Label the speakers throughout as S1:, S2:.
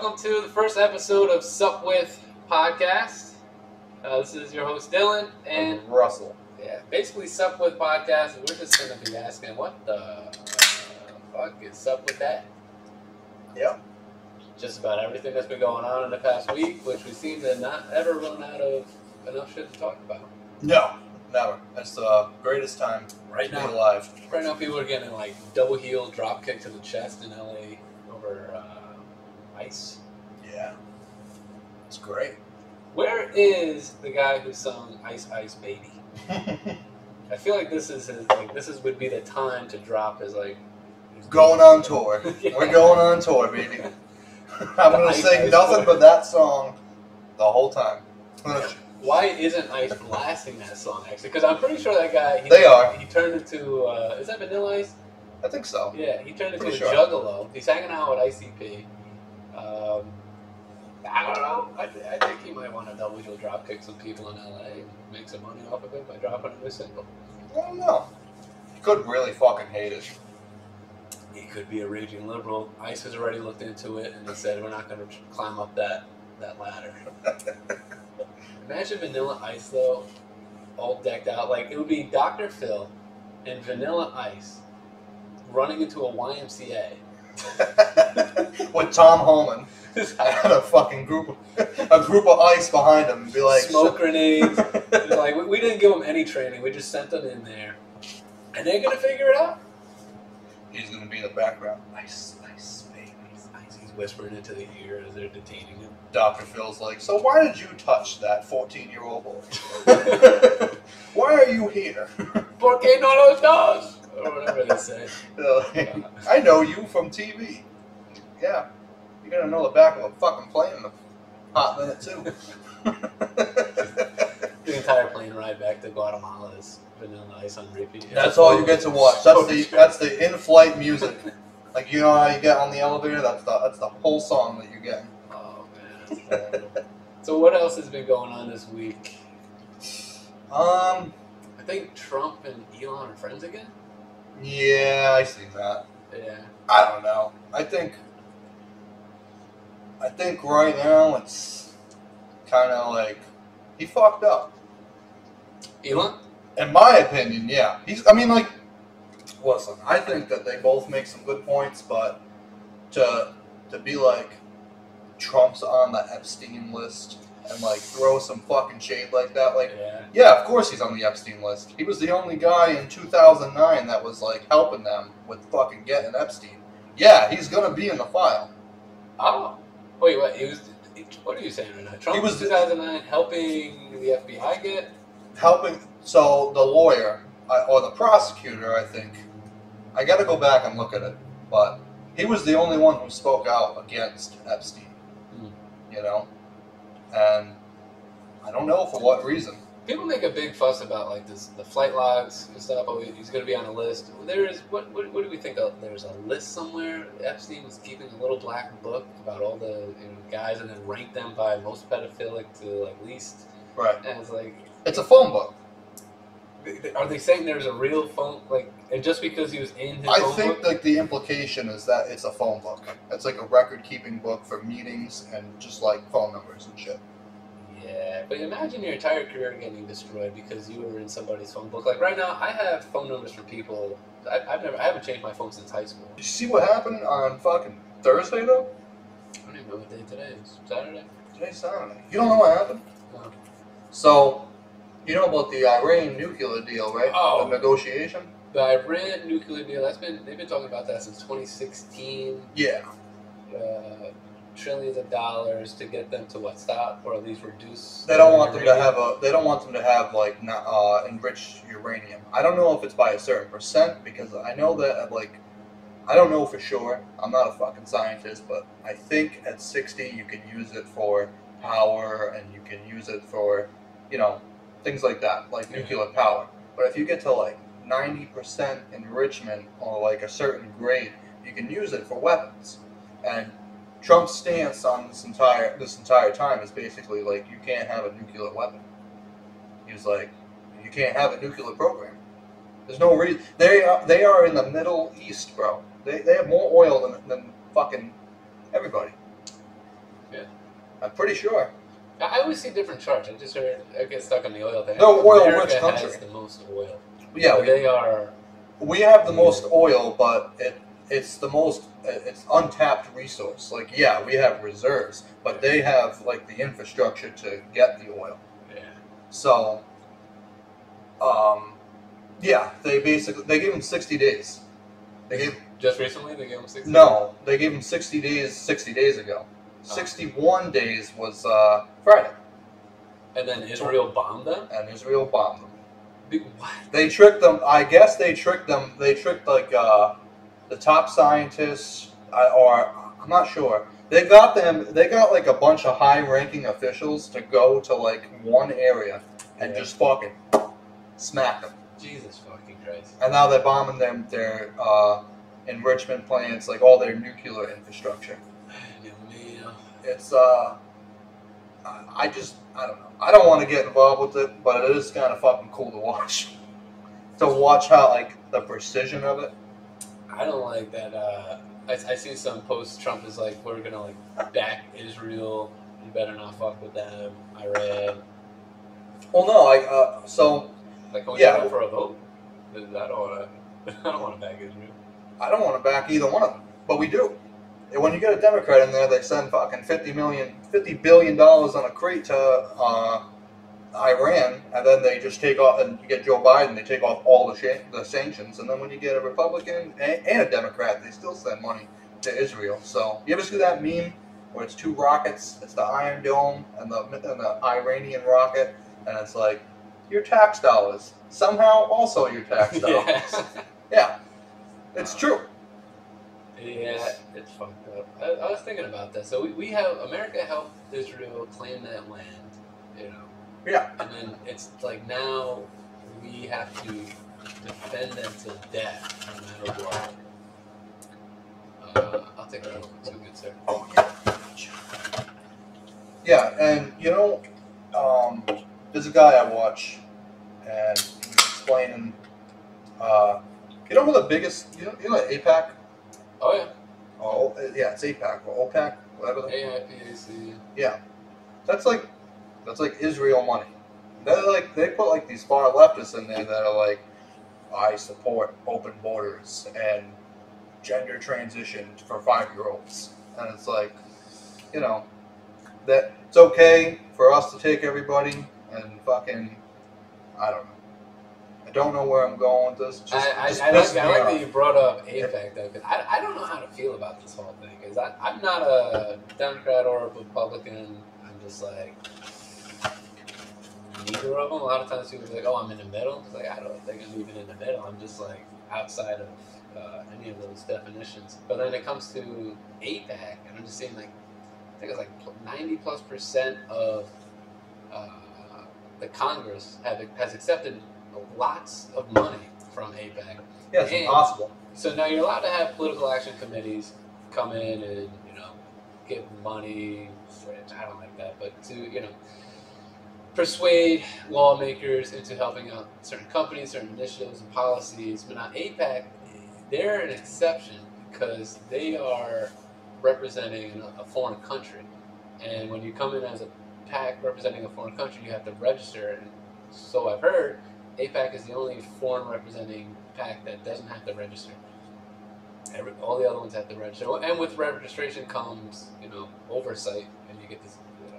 S1: welcome to the first episode of SupWith podcast. This is your host Dylan and
S2: Russell.
S1: Yeah, basically SupWith podcast. We're just going to be asking, what the fuck is up with that?
S2: Yep.
S1: Just about everything that's been going on in the past week, which we seem to not ever run out of enough shit to talk about.
S2: No, never. That's the greatest time
S1: Right
S2: to
S1: now.
S2: be alive.
S1: Right now, people are getting like double heel drop kick to the chest in LA over ice.
S2: Yeah. It's great.
S1: Where is the guy who sung "Ice Ice Baby"? I feel like this would be the time to drop his
S2: Going on tour.
S1: Yeah.
S2: We're going on tour, baby. I'm going to sing nothing but that song the whole time.
S1: Why isn't Ice blasting that song, actually? Because I'm pretty sure that guy... He turned into... is that Vanilla Ice?
S2: I think so.
S1: Yeah, he turned into a
S2: Pretty sure.
S1: juggalo. He's hanging out with ICP. I don't know. I think he might want to double heel drop kick some people in LA and make some money off of it by dropping a new single.
S2: I don't know. He could really fucking hate it.
S1: He could be a raging liberal. Ice has already looked into it and he said we're not going to climb up that ladder. Imagine Vanilla Ice, though, all decked out. Like, it would be Dr. Phil and Vanilla Ice running into a YMCA.
S2: With Tom Holman and a fucking group of ice behind him and be like...
S1: Smoke grenades. Like, we didn't give them any training. We just sent them in there. And they're going to figure it out.
S2: He's going to be in the background.
S1: Ice, ice, baby, ice. He's whispering into the ear as they're detaining him.
S2: Dr. Phil's like, so why did you touch that 14-year-old boy? Why are you here?
S1: ¿Por qué no los dos? Or whatever they say.
S2: I know you from TV. Yeah. You're going to know the back of a fucking plane in a hot minute, too.
S1: The entire plane ride back to Guatemala is Vanilla Ice on repeat.
S2: That's all you get to watch. That's the in-flight music. Like, you know how you get on the elevator? That's the whole song that you're getting.
S1: Oh, man. So what else has been going on this week? I think Trump and Elon are friends again.
S2: Yeah, I see that.
S1: Yeah.
S2: I don't know. I think right now it's kind of like he fucked up.
S1: Elon?
S2: In my opinion, yeah. Listen, I think that they both make some good points, but to be like Trump's on the Epstein list and like throw some fucking shade like that, like yeah, of course he's on the Epstein list. He was the only guy in 2009 that was like helping them with fucking getting Epstein. Yeah, he's gonna be in the file.
S1: Oh. Wait, what? What are you saying right now? Trump
S2: He was
S1: 2009 helping the FBI get?
S2: So the lawyer, or the prosecutor, I think, I gotta go back and look at it, but he was the only one who spoke out against Epstein, you know? And I don't know for what reason.
S1: People make a big fuss about like the flight logs and stuff. Oh, he's going to be on a list. There is what do we think of? There's a list somewhere. Epstein was keeping a little black book about all the guys, and then ranked them by most pedophilic to like least.
S2: Right.
S1: And it's like
S2: it's a phone book.
S1: Are they saying there's a real phone and just because he was in his phone book?
S2: I think like the implication is that it's a phone book. It's like a record-keeping book for meetings and just like phone numbers and shit.
S1: Yeah, but imagine your entire career getting destroyed because you were in somebody's phone book. Like right now, I have phone numbers for people. I haven't changed my phone since high school.
S2: Did you see what happened on fucking Thursday though?
S1: I don't even know what day today is. Saturday?
S2: Today's Saturday. You don't know what happened?
S1: No.
S2: So, you know about the Iran nuclear deal, right?
S1: Oh.
S2: The negotiation?
S1: The Iran nuclear deal, they've been talking about that since 2016.
S2: Yeah.
S1: Trillions of dollars to get them to stop or at least reduce.
S2: They don't want them to have They don't want them to have like enriched uranium. I don't know if it's by a certain percent because I know that I don't know for sure. I'm not a fucking scientist, but I think at 60 you can use it for power and you can use it for things like that, like nuclear power. But if you get to like 90% enrichment or like a certain grade, you can use it for weapons. And Trump's stance on this entire time is basically like you can't have a nuclear weapon. He was like, you can't have a nuclear program. There's no reason. They are in the Middle East, bro. They have more oil than fucking everybody. I'm pretty sure.
S1: I always see different charts. I just heard I get stuck on the oil thing.
S2: No, oil-rich
S1: America
S2: country.
S1: has the most oil.
S2: Yeah,
S1: they are.
S2: We have the most oil, but it's the most it's untapped resource. Like, yeah, we have reserves, but they have like the infrastructure to get the oil.
S1: Yeah.
S2: So, yeah, they gave them 60 days. They gave
S1: just recently they gave them 60.
S2: No, they gave them 60 days 60 days ago. 61 days was Friday.
S1: And then Israel bombed them.
S2: And Israel bombed them.
S1: What?
S2: They tricked them. I guess they tricked them. They tricked like the top scientists, or I'm not sure. They got them. They got like a bunch of high-ranking officials to go to like one area and just fucking smack them.
S1: Jesus fucking Christ!
S2: And now they're bombing their enrichment plants, like all their nuclear infrastructure. It's I don't know. I don't want to get involved with it, but it is kind of fucking cool to watch. To watch how like the precision of it.
S1: I don't like that. I see some posts. Trump is like, we're gonna like back Israel. You better not fuck with them. Iran.
S2: Well, no, so
S1: like, can we go for a vote? I don't want to. I don't want to back Israel.
S2: I don't want to back either one of them, but we do. And when you get a Democrat in there, they send fucking $50 billion on a crate to Iran, and then they just take off, and you get Joe Biden, they take off all the sanctions, and then when you get a Republican and a Democrat, they still send money to Israel. So, you ever see that meme where it's two rockets, it's the Iron Dome and the Iranian rocket, and it's like, your tax dollars, somehow also your tax dollars. Yeah, it's true.
S1: Yeah, it's fucked up. I was thinking about that. So we have America helped Israel claim that land, you know.
S2: Yeah.
S1: And then it's like now we have to defend them to death, no matter what. I'll take that over. Too good, sir.
S2: Oh yeah. Yeah, and you know, there's a guy I watch, and he's explaining. You know what the biggest? You know APAC.
S1: Oh yeah.
S2: Oh yeah, it's APAC or OPEC, whatever.
S1: AIPAC.
S2: Yeah, that's like Israel money. They put like these far leftists in there that are like, I support open borders and gender transition for 5-year-olds, and it's like, you know, that it's okay for us to take everybody and fucking, I don't know. I don't know where I'm going with this.
S1: I like that you brought up APEC, though, because I don't know how to feel about this whole thing. Because I'm not a Democrat or a Republican. I'm just like, neither of them. A lot of times people are like, oh, I'm in the middle. It's like, I don't think I'm even in the middle. I'm just like outside of any of those definitions. But then it comes to APEC, and I'm just saying, like, I think it's like 90+% of the Congress has accepted lots of money from APEC.
S2: Yeah, it's impossible.
S1: So now you're allowed to have political action committees come in and, you know, give money, which I don't like that, but to, you know, persuade lawmakers into helping out certain companies, certain initiatives and policies. But now APEC, they're an exception because they are representing a foreign country. And when you come in as a PAC representing a foreign country, you have to register. And so I've heard APAC is the only foreign representing PAC that doesn't have to register. All the other ones have to register, and with registration comes, you know, oversight, and you get this. You know,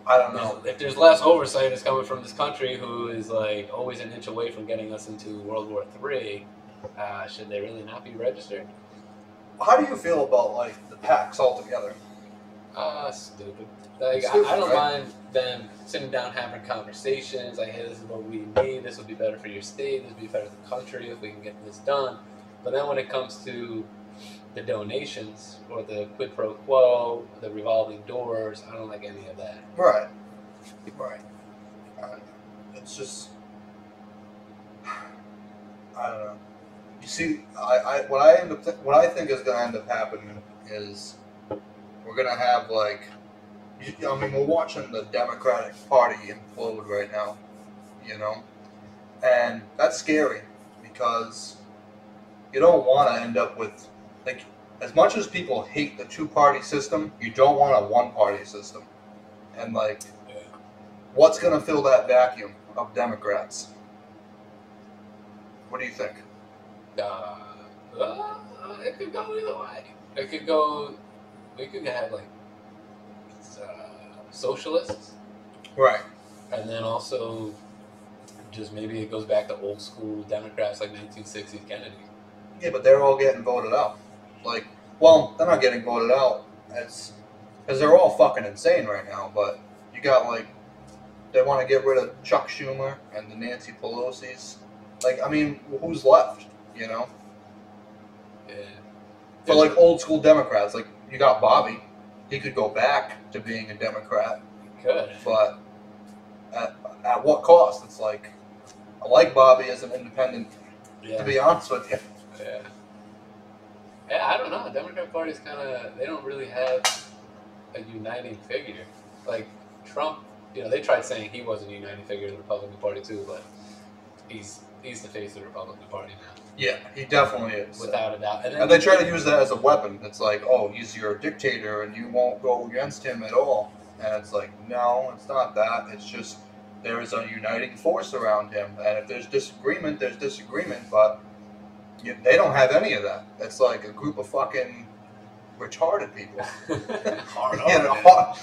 S2: I don't know.
S1: If there's less oversight, it's coming from this country who is like always an inch away from getting us into World War III. Should they really not be registered?
S2: How do you feel about like the PACs altogether?
S1: Stupid. Like,
S2: Stupid,
S1: I don't
S2: right?
S1: mind them sitting down having conversations. Like, hey, this is what we need. This would be better for your state. This would be better for the country if we can get this done. But then when it comes to the donations or the quid pro quo, the revolving doors, I don't like any of that.
S2: Right. Right. It's just, I don't know. You see, what I think is going to end up happening is we're going to have like, I mean, we're watching the Democratic Party implode right now, you know, and that's scary because you don't want to end up with like as much as people hate the two-party system, you don't want a one-party system. And like, what's gonna fill that vacuum of Democrats? What do you think?
S1: It could go either way. It could go. We could have like socialists,
S2: Right.
S1: and then also just maybe it goes back to old school Democrats like 1960s Kennedy.
S2: Yeah, but they're all getting voted out. Like, well, they're not getting voted out because they're all fucking insane right now. But you got like, they want to get rid of Chuck Schumer and the Nancy Pelosi's. Like, I mean, who's left? You know?
S1: Yeah.
S2: For like old school Democrats, like you got Bobby. He could go back to being a Democrat.
S1: Good.
S2: But at what cost? It's like, I like Bobby as an independent,
S1: Yeah.
S2: to be honest with you.
S1: Yeah. Yeah, I don't know. The Democrat Party's kind of, they don't really have a uniting figure. Like Trump, you know, they tried saying he was a uniting figure in the Republican Party too, but he's the face of the Republican Party now.
S2: Yeah, he definitely is.
S1: Without a doubt.
S2: And they try to use that as a weapon. It's like, oh, he's your dictator and you won't go against him at all. And it's like, no, it's not that. It's just there is a uniting force around him. And if there's disagreement, there's disagreement. But they don't have any of that. It's like a group of fucking retarded people.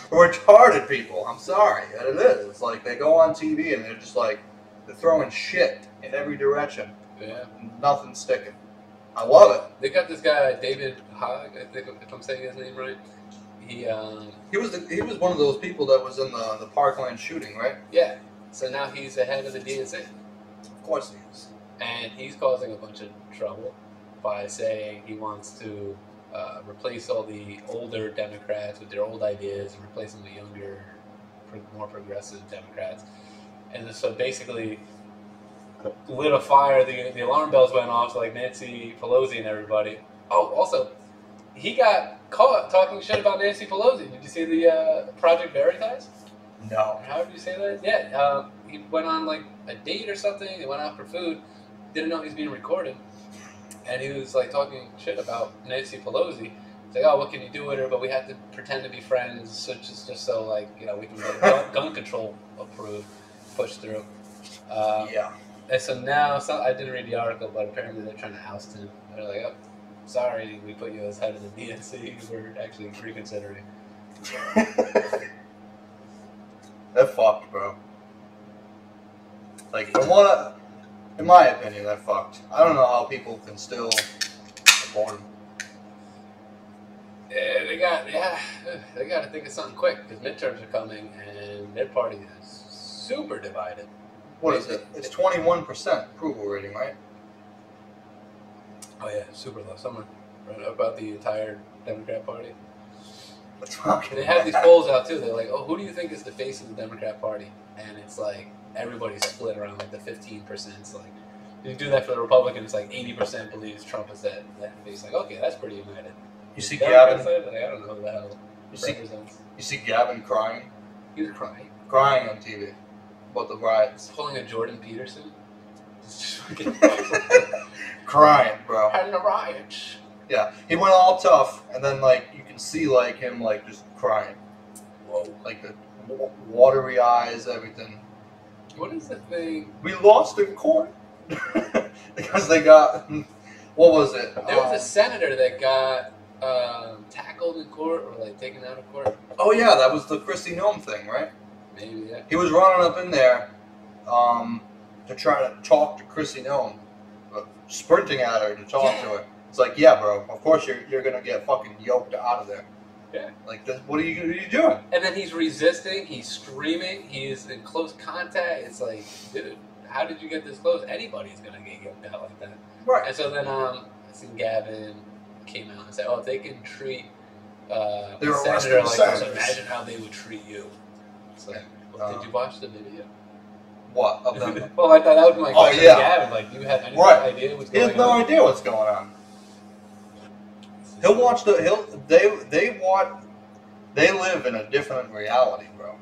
S2: Retarded people. I'm sorry. And it is. It's like they go on TV and they're just like, they're throwing shit in every direction.
S1: Yeah.
S2: Nothing's sticking. I love it.
S1: They got this guy, David Hogg, I think, if I'm saying his name right. He
S2: was one of those people that was in the Parkland shooting, right?
S1: Yeah. So now he's the head of the DNC.
S2: Of course he is.
S1: And he's causing a bunch of trouble by saying he wants to replace all the older Democrats with their old ideas and replace them with younger, more progressive Democrats. And so basically lit a fire. The alarm bells went off, so like Nancy Pelosi and everybody. Oh, also, he got caught talking shit about Nancy Pelosi. Did you see the Project Veritas?
S2: No.
S1: How did you say that? Yeah, he went on like a date or something. They went out for food. Didn't know he was being recorded, and he was like talking shit about Nancy Pelosi. It's like, oh, what can you do with her? But we have to pretend to be friends, so just so like we can get gun control approved, pushed through.
S2: Yeah.
S1: And so now, I didn't read the article, but apparently they're trying to oust him. They're like, oh, sorry, we put you as head of the DNC. We're actually reconsidering.
S2: They're fucked, bro. Like, in my opinion, they're fucked. I don't know how people can still support them.
S1: Yeah, they got to think of something quick because midterms are coming and their party is super divided.
S2: What is it? It's 21% approval rating, right?
S1: Oh yeah, super low. Somewhere right about the entire Democrat Party.
S2: That's fucking
S1: They have these polls out too. They're like, oh, who do you think is the face of the Democrat Party? And it's like everybody's split around like the 15%. It's like you do that for the Republicans, it's like 80% believes Trump is that face. Like, okay, that's pretty united.
S2: You see
S1: Democrats
S2: Gavin?
S1: Like, I don't know who the hell represents.
S2: You see Gavin crying?
S1: He was crying.
S2: Crying on TV about the riots.
S1: Pulling a Jordan Peterson.
S2: Crying, bro.
S1: Having a riot.
S2: Yeah, he went all tough, and then like you can see like him like just crying.
S1: Whoa.
S2: Like the watery eyes, everything.
S1: What is the thing?
S2: We lost in court because they got what was it?
S1: There was a senator that got tackled in court or like taken out of court.
S2: Oh yeah, that was the Kristi Noem thing, right?
S1: Maybe, yeah.
S2: He was running up in there to try to talk to Kristi Noem, sprinting at her to talk to her. It's like, yeah, bro. Of course you're gonna get fucking yoked out of there.
S1: Yeah.
S2: Like, what are you doing?
S1: And then he's resisting. He's screaming. He's in close contact. It's like, dude, how did you get this close? Anybody's gonna get yoked out like that.
S2: Right.
S1: And so then I think Gavin came out and said, oh, if they can treat a senator like this, imagine how they would treat you. It's like, well, did you watch the video?
S2: What of them?
S1: Well, I thought that would be my question to Gavin. Like, do you have any idea what's going on?
S2: He has no idea what's going on. He'll watch they live in a different reality, bro.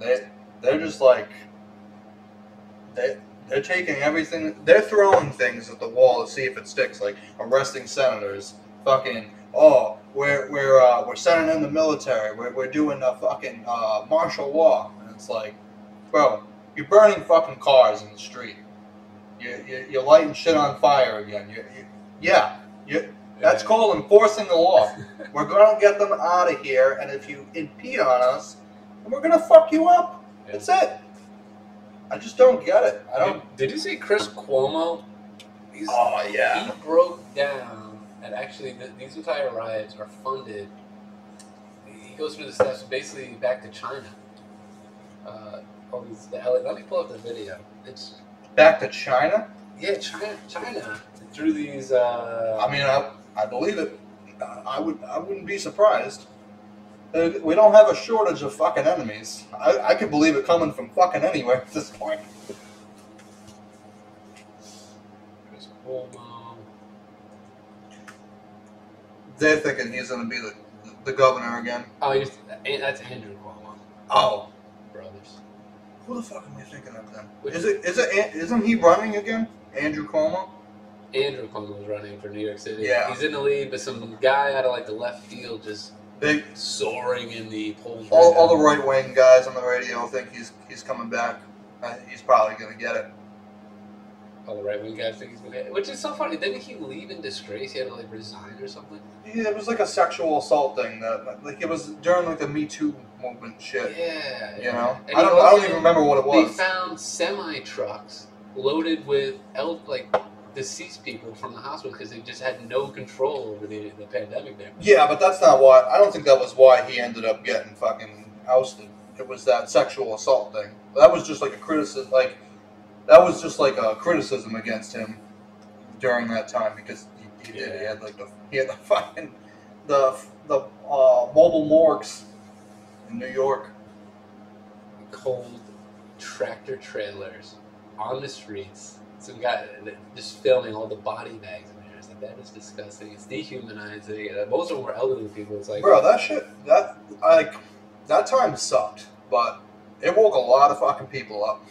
S2: They're just like they're taking everything, they're throwing things at the wall to see if it sticks, like arresting senators, fucking oh, we're sending in the military. We're doing a fucking martial law. And it's like, bro, you're burning fucking cars in the street. You're lighting shit on fire again. That's called enforcing the law. We're gonna get them out of here, and if you impede on us, then we're gonna fuck you up.
S1: Yeah.
S2: That's it. I just don't get it. I don't.
S1: Did you see Chris Cuomo?
S2: Oh yeah.
S1: He broke down, and actually these entire riots are funded. He goes through the steps, basically back to China. Let me pull up the video. It's
S2: back to China.
S1: Yeah, China through these.
S2: I mean, I believe it. I wouldn't be surprised. We don't have a shortage of fucking enemies. I could believe it coming from fucking anywhere at this point. They're thinking he's going to be the governor again.
S1: Oh, that's Andrew Cuomo.
S2: Oh,
S1: brothers.
S2: Who the fuck am I thinking of then? Isn't he running again? Andrew Cuomo.
S1: Andrew Cuomo is running for New York City.
S2: Yeah.
S1: He's in the lead, but some guy out of like the left field just
S2: big
S1: soaring in the polls.
S2: All the right wing guys on the radio think he's coming back. He's probably going to get it.
S1: All the right wing guys think he's going to get it. Which is so funny. Didn't he leave in disgrace? He had to like resign or something?
S2: Yeah, it was like a sexual assault thing. Like it was during like the Me Too movement shit.
S1: Yeah.
S2: You know?
S1: And
S2: I don't even remember what it was.
S1: They found semi-trucks loaded with deceased people from the hospital because they just had no control over the pandemic there.
S2: Yeah, but that's not why. I don't think that was why he ended up getting fucking ousted. It was that sexual assault thing. That was just like a criticism. That was just like a criticism against him during that time because he did. He had the fucking the mobile morgues in New York.
S1: Cold tractor trailers on the streets. Some guy just filming all the body bags in there. It's like, that is disgusting. It's dehumanizing. Most of them were elderly people. It's like,
S2: bro, that time sucked, but it woke a lot of fucking people up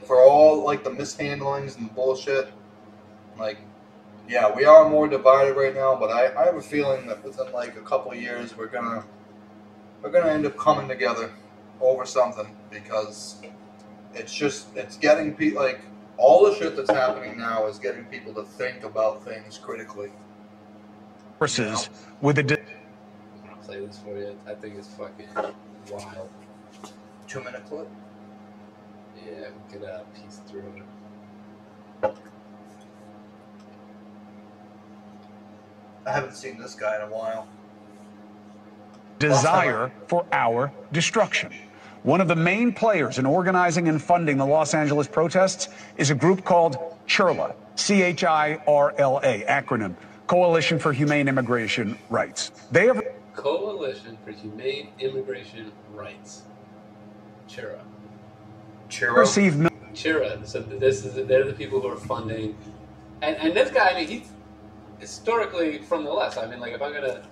S2: for all like the mishandlings and bullshit. Like, yeah, we are more divided right now, but I have a feeling that within like a couple of years we're gonna end up coming together over something because it's getting people like. All the shit that's happening now is getting people to think about things critically.
S3: Versus with a.
S1: I'll play this for you. I think it's fucking wild.
S2: 2-minute clip.
S1: Yeah, we could piece through it.
S2: I haven't seen this guy in a while.
S3: Desire for our destruction. One of the main players in organizing and funding the Los Angeles protests is a group called CHIRLA, C-H-I-R-L-A, acronym, Coalition for Humane Immigration Rights. They have
S1: Coalition for Humane Immigration Rights. CHIRLA.
S2: CHIRLA.
S1: CHIRLA. So they're the people who are funding, and this guy, I mean, he's historically from the left. I mean, like if I'm gonna,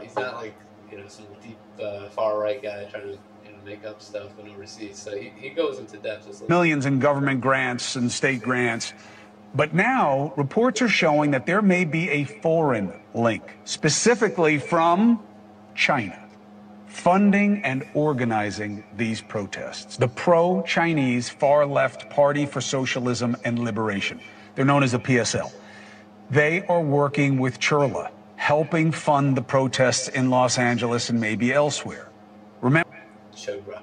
S1: he's not like some deep far right guy trying to make up stuff with no receipts. So he goes into depth.
S3: Millions in government grants and state grants. But now reports are showing that there may be a foreign link, specifically from China, funding and organizing these protests. The pro-Chinese far-left Party for Socialism and Liberation. They're known as the PSL. They are working with CHIRLA, helping fund the protests in Los Angeles and maybe elsewhere. Remember?
S1: CHIRLA.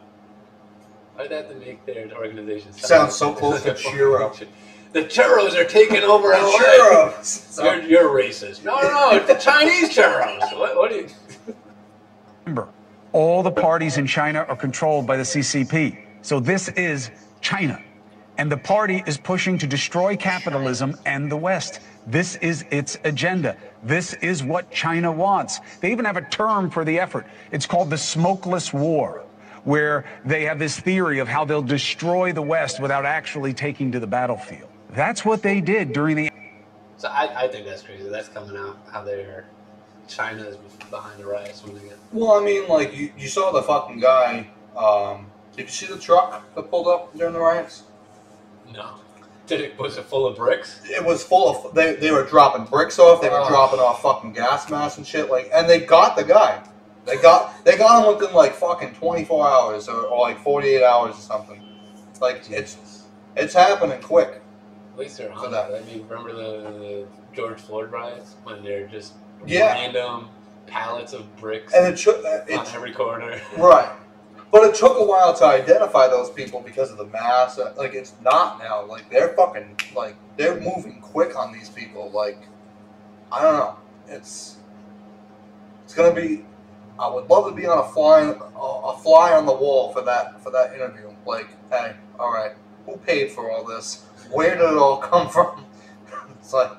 S1: Why did they have to make their organization
S2: sound so close to Churro?
S1: The churros are taking over LA.
S2: Churros.
S1: You're racist. No, it's the Chinese churros. What do you?
S3: Remember, all the parties in China are controlled by the CCP. So this is China. And the party is pushing to destroy capitalism and the West. This is its agenda. This is what China wants. They even have a term for the effort. It's called the smokeless war, where they have this theory of how they'll destroy the West without actually taking to the battlefield. That's what they did during the...
S1: So I think that's crazy. That's coming out, how China is behind the riots.
S2: Well, I mean, like, you saw the fucking guy, did you see the truck that pulled up during the riots?
S1: No. Was it full of bricks?
S2: It was full of. They were dropping bricks off. They were dropping off fucking gas masks and shit. Like, and they got the guy. They got him within like fucking 24 hours or like 48 hours or something. Like it's happening quick.
S1: At least they're on that. I mean, remember the George Floyd riots when they're just
S2: Yeah.
S1: random pallets of bricks
S2: And it
S1: on every corner.
S2: Right. But it took a while to identify those people because of the mass. Like, it's not now. Like, they're fucking, like, they're moving quick on these people. Like, I don't know. It's gonna be. I would love to be on a fly on the wall for that interview. Like, hey, all right, who paid for all this? Where did it all come from? It's like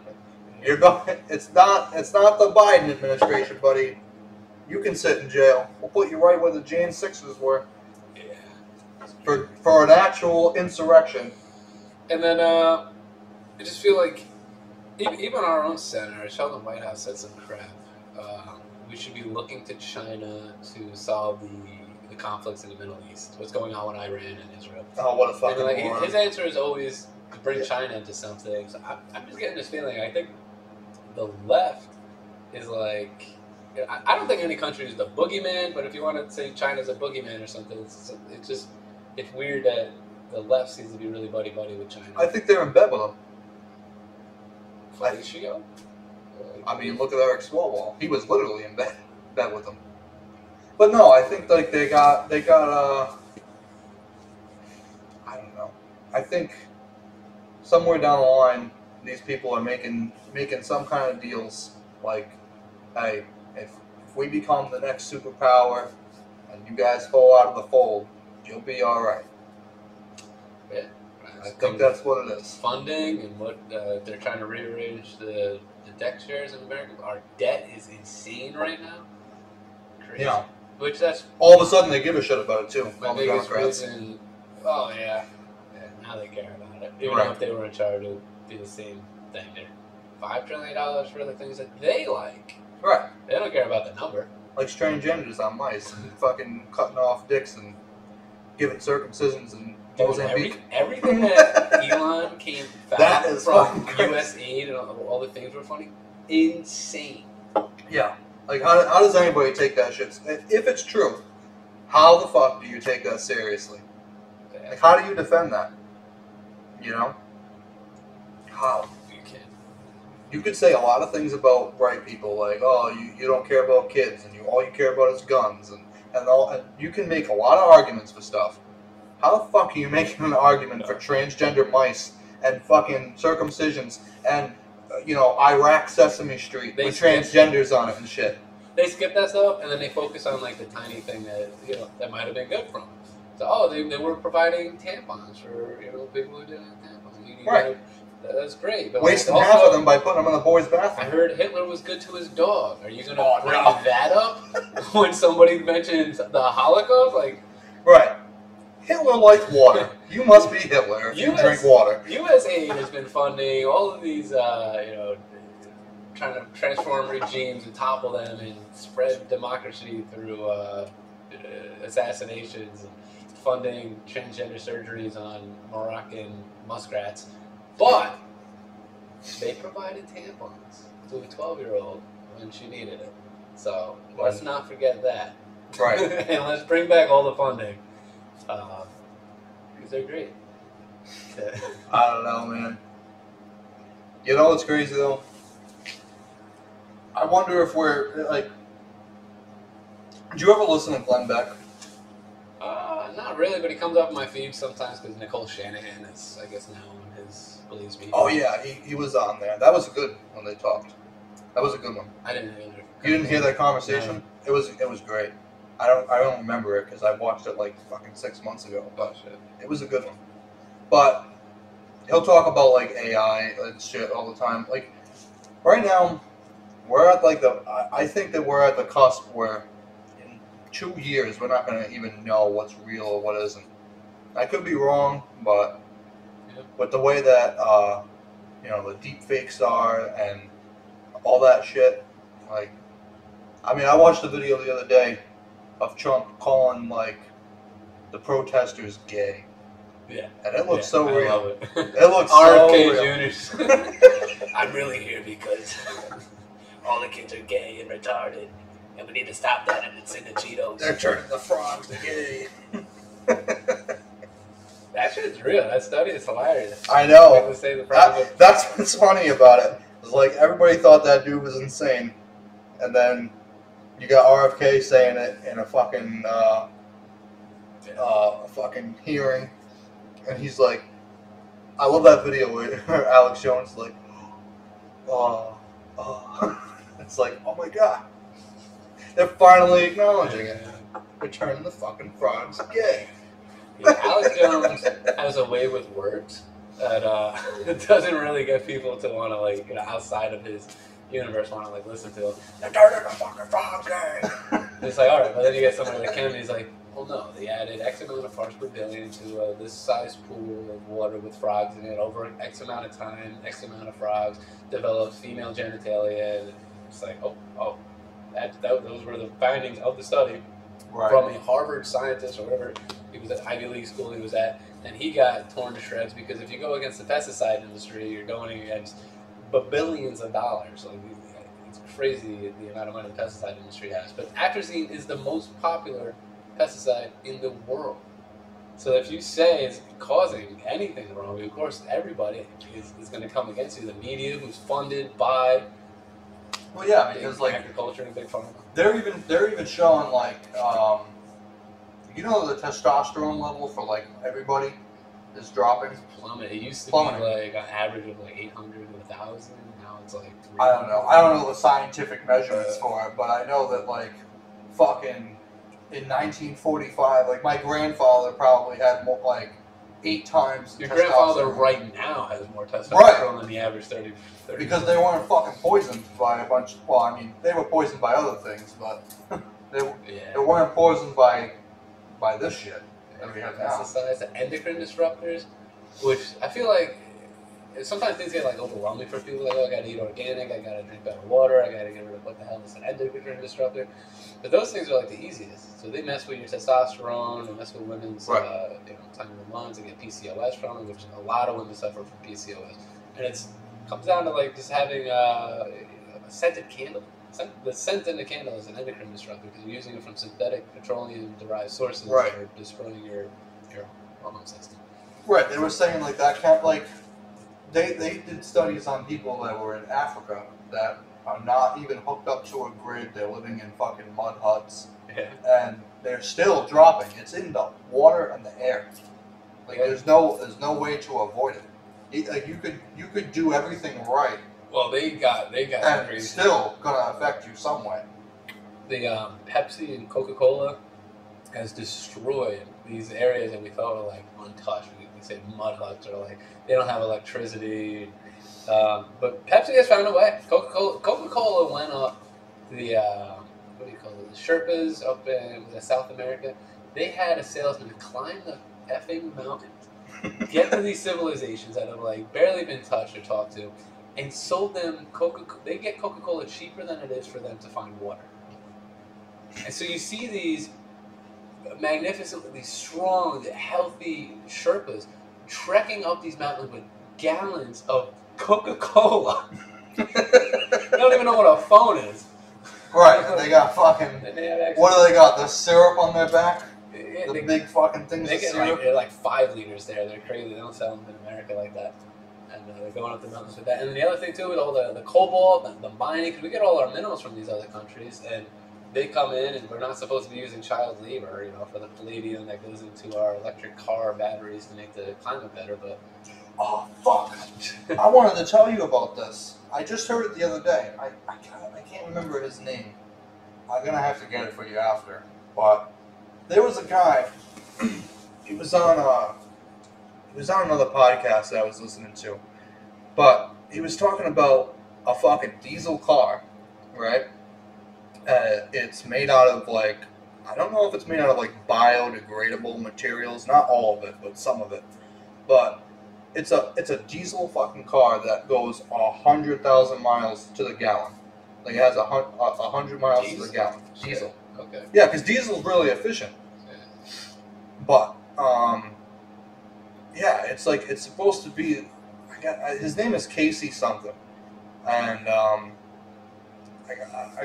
S2: you're going. It's not the Biden administration, buddy. You can sit in jail. We'll put you right where the Jan 6s were.
S1: Yeah.
S2: For an actual insurrection.
S1: And then I just feel like even our own senator, Sheldon Whitehouse, said some crap. We should be looking to China to solve the conflicts in the Middle East. What's going on with Iran and Israel?
S2: Oh, what a fucking
S1: like, his answer is always to bring China into something. So I'm just getting this feeling. I think the left is like. I don't think any country is the boogeyman, but if you want to say China's a boogeyman or something, it's weird that the left seems to be really buddy-buddy with China.
S2: I think they're in bed with them.
S1: Felicio?
S2: I mean, look at Eric Swalwell. He was literally in bed with them. But no, I think like they got I don't know. I think somewhere down the line, these people are making some kind of deals like, hey, if we become the next superpower and you guys fall out of the fold, you'll be all right.
S1: Yeah,
S2: I think that's what it is.
S1: Funding and what they're trying to rearrange the debt shares in America. Our debt is insane right now. Crazy.
S2: Yeah.
S1: Which that's
S2: all of a sudden they give a shit about it too.
S1: My biggest reason. Oh yeah. Now they care about it. Even if they were in charge, it would be the same thing. They're $5 trillion for the things that they like.
S2: Right.
S1: They don't care about the number.
S2: Like strange genders on mice and fucking cutting off dicks and giving circumcisions and
S1: everything that Elon came back from U.S. aid and all the things were funny. Insane.
S2: Yeah. Like, how does anybody take that shit? If it's true, how the fuck do you take that seriously? Like, how do you defend that? You know? How? You could say a lot of things about white people, like, oh, you don't care about kids, and all you care about is guns, and you can make a lot of arguments for stuff. How the fuck are you making an argument for transgender mice and fucking circumcisions and, Iraq Sesame Street with transgenders on it and shit?
S1: They skip that stuff, and then they focus on, like, the tiny thing that, that might have been good for them. So, they were providing tampons for, people who didn't have tampons.
S2: Right.
S1: That's great. But
S2: wasting half of them by putting them in the boys' bathroom.
S1: I heard Hitler was good to his dog. Are you going to bring that up when somebody mentions the Holocaust? Like,
S2: right. Hitler liked water. You must be Hitler if you drink water.
S1: USAID has been funding all of these, trying to transform regimes and topple them and spread democracy through assassinations and funding transgender surgeries on Moroccan muskrats. But they provided tampons to a 12-year-old when she needed it. So let's not forget that.
S2: Right.
S1: And let's bring back all the funding. Because they're great.
S2: I don't know, man. You know what's crazy, though? I wonder if we're, like... Did you ever listen to Glenn Beck?
S1: Not really, but he comes up in my feed sometimes because Nicole Shanahan is, I guess, now on his Believes Me.
S2: Oh, yeah, he was on there. That was good when they talked. That was a good one.
S1: I didn't hear it.
S2: You didn't hear that conversation? No. It was great. I don't remember it because I watched it like fucking 6 months ago. But it was a good one. But he'll talk about like AI and shit all the time. Like right now, we're at like I think that we're at the cusp where in 2 years we're not going to even know what's real or what isn't. I could be wrong, but with the way that the deep fakes are and all that shit, like, I mean, I watched a video the other day of Trump calling like the protesters gay.
S1: Yeah.
S2: And it looks
S1: Yeah,
S2: so
S1: I
S2: real.
S1: love it.
S2: It looks so real.
S1: RFK Jr. I'm really here because all the kids are gay and retarded, and we need to stop that and it's in the Cheetos.
S2: They're turning the frogs gay.
S1: That shit's real. That study is hilarious.
S2: I know.
S1: People say the frogs are-
S2: That's what's funny about it. It's like everybody thought that dude was insane, and then you got RFK saying it in a fucking fucking hearing, and he's like, I love that video where Alex Jones is like, it's like, oh my god, they're finally acknowledging it. They're turning the fucking frogs gay.
S1: Yeah, Alex Jones has a way with words that it doesn't really get people to want to, like, you know, outside of his universe want to, like, listen to him. They're turning the fucking frogs gay. It's like, all right, but then you get somebody like him, and he's like, well, no, they added X amount of parts per billion to this size pool of water with frogs in it over X amount of time, X amount of frogs developed female genitalia, and it's like, those were the findings of the study.
S2: Right.
S1: From a Harvard scientist or whatever he was at, Ivy League school he was at, and he got torn to shreds because if you go against the pesticide industry, you're going against billions of dollars. Like, it's crazy the amount of money the pesticide industry has. But atrazine is the most popular pesticide in the world. So if you say it's causing anything wrong, of course everybody is going to come against you. The media, who's funded by
S2: Because like
S1: agriculture and big pharma.
S2: they're even showing like you know the testosterone level for like everybody is dropping.
S1: Plummet. It used to
S2: Plummeting.
S1: be like an average of like 800 to 1,000. Now it's like 300.
S2: I don't know the scientific measurements for it, but I know that like fucking in 1945, like my grandfather probably had more, like 8 times.
S1: Your
S2: testosterone.
S1: grandfather right now has more testosterone than the average 30.
S2: Because they weren't fucking poisoned by a bunch. Well, I mean, they were poisoned by other things, but they weren't poisoned by this shit that we have now.
S1: Pesticides, the endocrine disruptors, which I feel like sometimes things get like overwhelming for people. Like, oh, I gotta eat organic, I gotta drink better water, I gotta get rid of what the hell is an endocrine disruptor. But those things are like the easiest. So they mess with your testosterone, they mess with women's time in the lungs, they get PCOS from it, which a lot of women suffer from PCOS. And it comes down to like just having a scented candle. The scent in the candle is an endocrine disruptor because you're using it from synthetic petroleum-derived sources that are destroying your hormone system.
S2: Right. They were saying like that can't like they did studies on people that were in Africa that are not even hooked up to a grid. They're living in fucking mud huts, and they're still dropping. It's in the water and the air. Like there's no way to avoid it. Like you could do everything right.
S1: Well, they got
S2: and
S1: crazy.
S2: It's still gonna affect you some way.
S1: The Pepsi and Coca-Cola has destroyed these areas that we thought were like untouched. We say mud huts or like they don't have electricity. But Pepsi has found a way. Coca-Cola went up the what do you call it? The Sherpas up in South America. They had a salesman climb the effing mountains, get to these civilizations that have like barely been touched or talked to, and sold them Coca-Cola. They get Coca-Cola cheaper than it is for them to find water. And so you see these magnificently strong, healthy Sherpas trekking up these mountains with gallons of Coca-Cola. They don't even know what a phone is.
S2: Right, they got fucking. What do they got? The syrup on their back? The big fucking things
S1: They
S2: of
S1: get
S2: syrup?
S1: they're like 5 liters there. They're crazy. They don't sell them in America like that. And they're going up the mountains with that. And the other thing too, with all the cobalt, the mining, because we get all our minerals from these other countries, and they come in, and we're not supposed to be using child labor, for the palladium that goes into our electric car batteries to make the climate better. But
S2: oh fuck! I wanted to tell you about this. I just heard it the other day. I can't remember his name. I'm gonna have to get it for you after. But there was a guy. He was on another podcast that I was listening to, but he was talking about a fucking diesel car, right? It's made out of like, I don't know if it's made out of like biodegradable materials, not all of it, but some of it. But it's a diesel fucking car that goes 100,000 miles to the gallon. Like it has 100 miles to the gallon. Diesel.
S1: Okay.
S2: Yeah, because diesel's really efficient.
S1: Yeah.
S2: But Yeah, it's like it's supposed to be. His name is Casey something, and I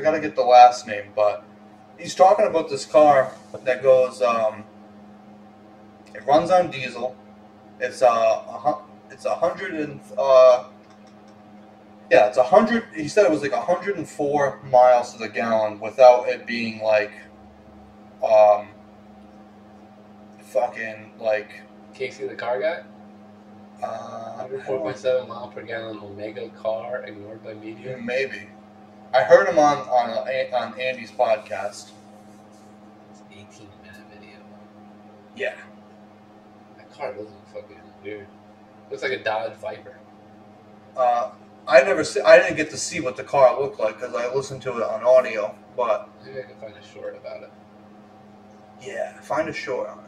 S2: gotta get the last name, but he's talking about this car that goes. It runs on diesel. It's it's 100 and yeah, it's 100. He said it was like 104 miles to the gallon without it being like fucking like
S1: Casey the car guy. 104.7 mile per gallon Omega car ignored by media.
S2: Maybe. I heard him on Andy's podcast.
S1: It's an 18-minute video.
S2: Yeah.
S1: That car doesn't fucking weird. Looks like a Dodge Viper.
S2: I didn't get to see what the car looked like because I listened to it on audio. But
S1: maybe I can find a short about it.
S2: Yeah, find a short on it.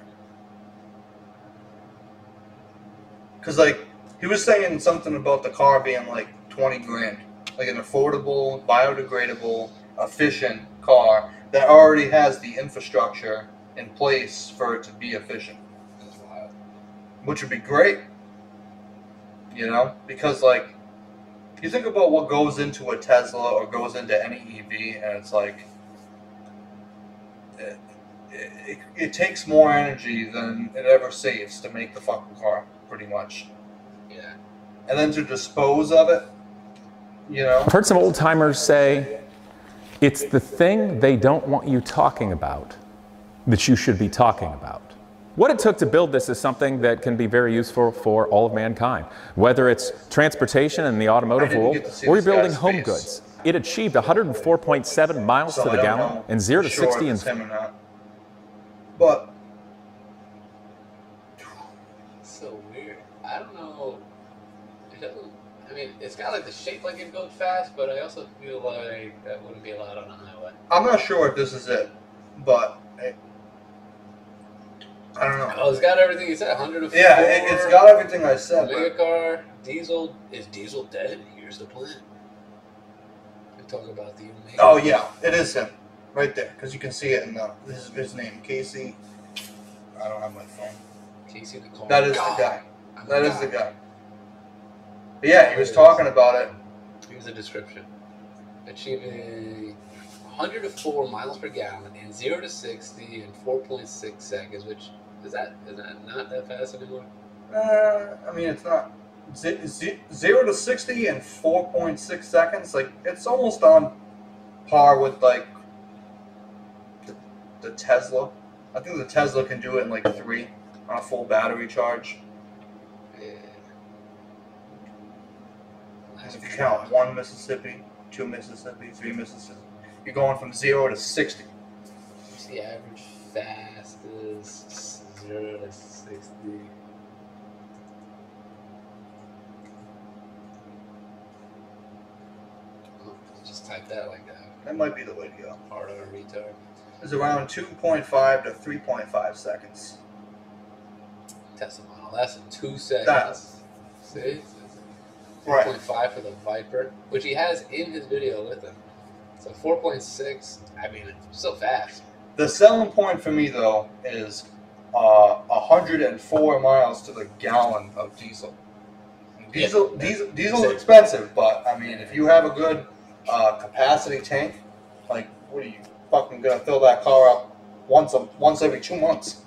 S2: Because like he was saying something about the car being like 20 grand, like an affordable, biodegradable, efficient car that already has the infrastructure in place for it to be efficient.
S1: That's wild.
S2: Which would be great, you know, because like you think about what goes into a Tesla or goes into any EV, and it's like it takes more energy than it ever saves to make the fucking car, pretty much.
S1: Yeah.
S2: And then to dispose of it, you know.
S4: I've heard some old timers say it's the thing they don't want you talking about that you should be talking about. What it took to build this is something that can be very useful for all of mankind, whether it's transportation in the automotive world or you're building home goods. It achieved 104.7 miles to the gallon and 0 to 60 in...
S2: But
S1: it's so weird. I don't know. It doesn't. I mean, it's got like the shape like it goes fast, but I also feel like that wouldn't be allowed on a highway.
S2: I'm not sure if this is it, but I don't know.
S1: Oh, it's got everything you said. 104.
S2: Yeah, it's got everything I said.
S1: Omega car, diesel. Is diesel dead? Here's the plan. We talk about the Omega.
S2: Oh yeah, it is him, right there, because you can see it in his name, Casey. I don't have my phone.
S1: Casey the car.
S2: That is the guy. That is the guy. But yeah, he was talking about it.
S1: Here's a description. Achieving 104 miles per gallon in 0 to 60 in 4.6 seconds, which is that not that fast anymore?
S2: I mean, it's not 0 to 60 in 4.6 seconds. Like it's almost on par with like the Tesla. I think the Tesla can do it in like 3 on a full battery charge.
S1: Yeah.
S2: If you count 1 Mississippi, 2 Mississippi, 3 Mississippi, you're going from 0 to 60.
S1: What's the average fastest 0 to 60? Oh, just type that like that.
S2: That might be the way to go.
S1: Part of a retard.
S2: It's around 2.5 to 3.5 seconds.
S1: Tesla Model S in 2 seconds.
S2: That's
S1: See?
S2: right.
S1: 4.5 for the Viper, which he has in his video with him. So 4.6, I mean, it's so fast.
S2: The selling point for me, though, is 104 miles to the gallon of diesel. Diesel's expensive, but, I mean, if you have a good capacity tank, like, what are you fucking going to fill that car up once every 2 months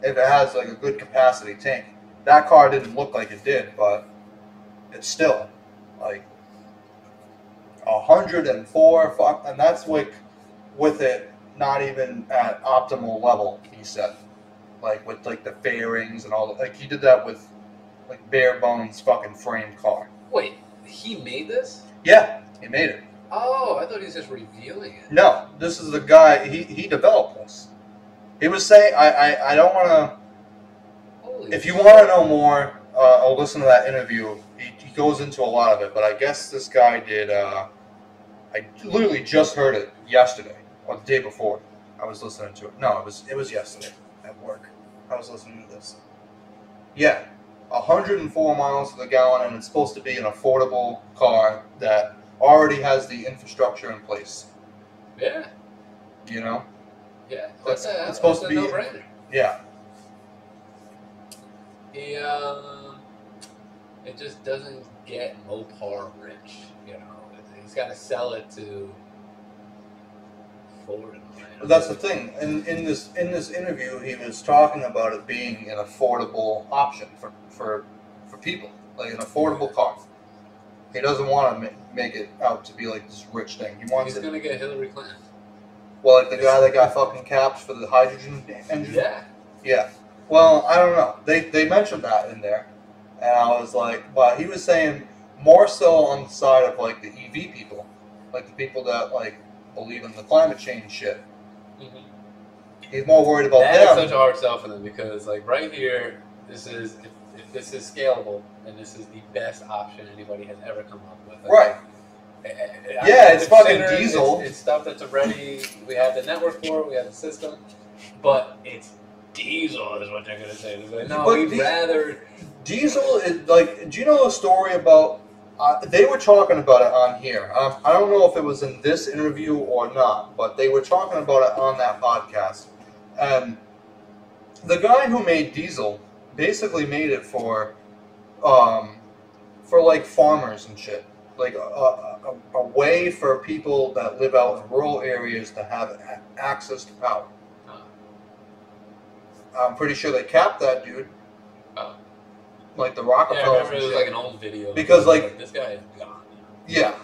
S2: if it has, like, a good capacity tank? That car didn't look like it did, but it's still, like, 104, and that's like with it not even at optimal level, he said. Like with like the fairings and all that. Like he did that with like bare bones fucking frame car.
S1: Wait, he made this?
S2: Yeah, he made it.
S1: Oh, I thought he was just revealing it.
S2: No, this is the guy, he developed this. He was saying, I don't want to, if you want to know more, I'll listen to that interview. He goes into a lot of it, but I guess this guy did, I literally just heard it yesterday or the day before. I was listening to it. No, it was yesterday at work. I was listening to this. Yeah, 104 miles to the gallon, and it's supposed to be an affordable car that already has the infrastructure in place.
S1: Yeah.
S2: You know?
S1: Yeah.
S2: It's supposed to be.
S1: No-brainer.
S2: Yeah.
S1: He it just doesn't get Mopar rich, you know. He's got to sell it to Ford.
S2: But that's the thing. In this interview, he was talking about it being an affordable option for people, like an affordable car. He doesn't want to make it out to be like this rich thing. He wants
S1: He's gonna get Hillary Clinton.
S2: Well, like the guy that got fucking caps for the hydrogen engine.
S1: Yeah.
S2: Yeah. Well, I don't know. They mentioned that in there, and I was like, well, he was saying more so on the side of like the EV people, like the people that like believe in the climate change shit.
S1: Mm-hmm.
S2: He's more worried about
S1: that
S2: them.
S1: That is such a hard sell for them because, like, right here, this is if this is scalable, and this is the best option anybody has ever come up with.
S2: Right. Yeah, it's fucking diesel.
S1: It's stuff that's already, we have the network for it, we have the system, but it's diesel is what they're going to say. They're like, no,
S2: but
S1: we'd rather...
S2: Diesel is, like, do you know the story about, they were talking about it on here. I don't know if it was in this interview or not, but they were talking about it on that podcast. And the guy who made diesel basically made it for like farmers and shit. Like a way for people that live out in rural areas to have access to power. I'm pretty sure they capped that dude. Like the Rockefellers.
S1: Yeah, I remember it was like an old video.
S2: Because like
S1: this guy is gone.
S2: Yeah,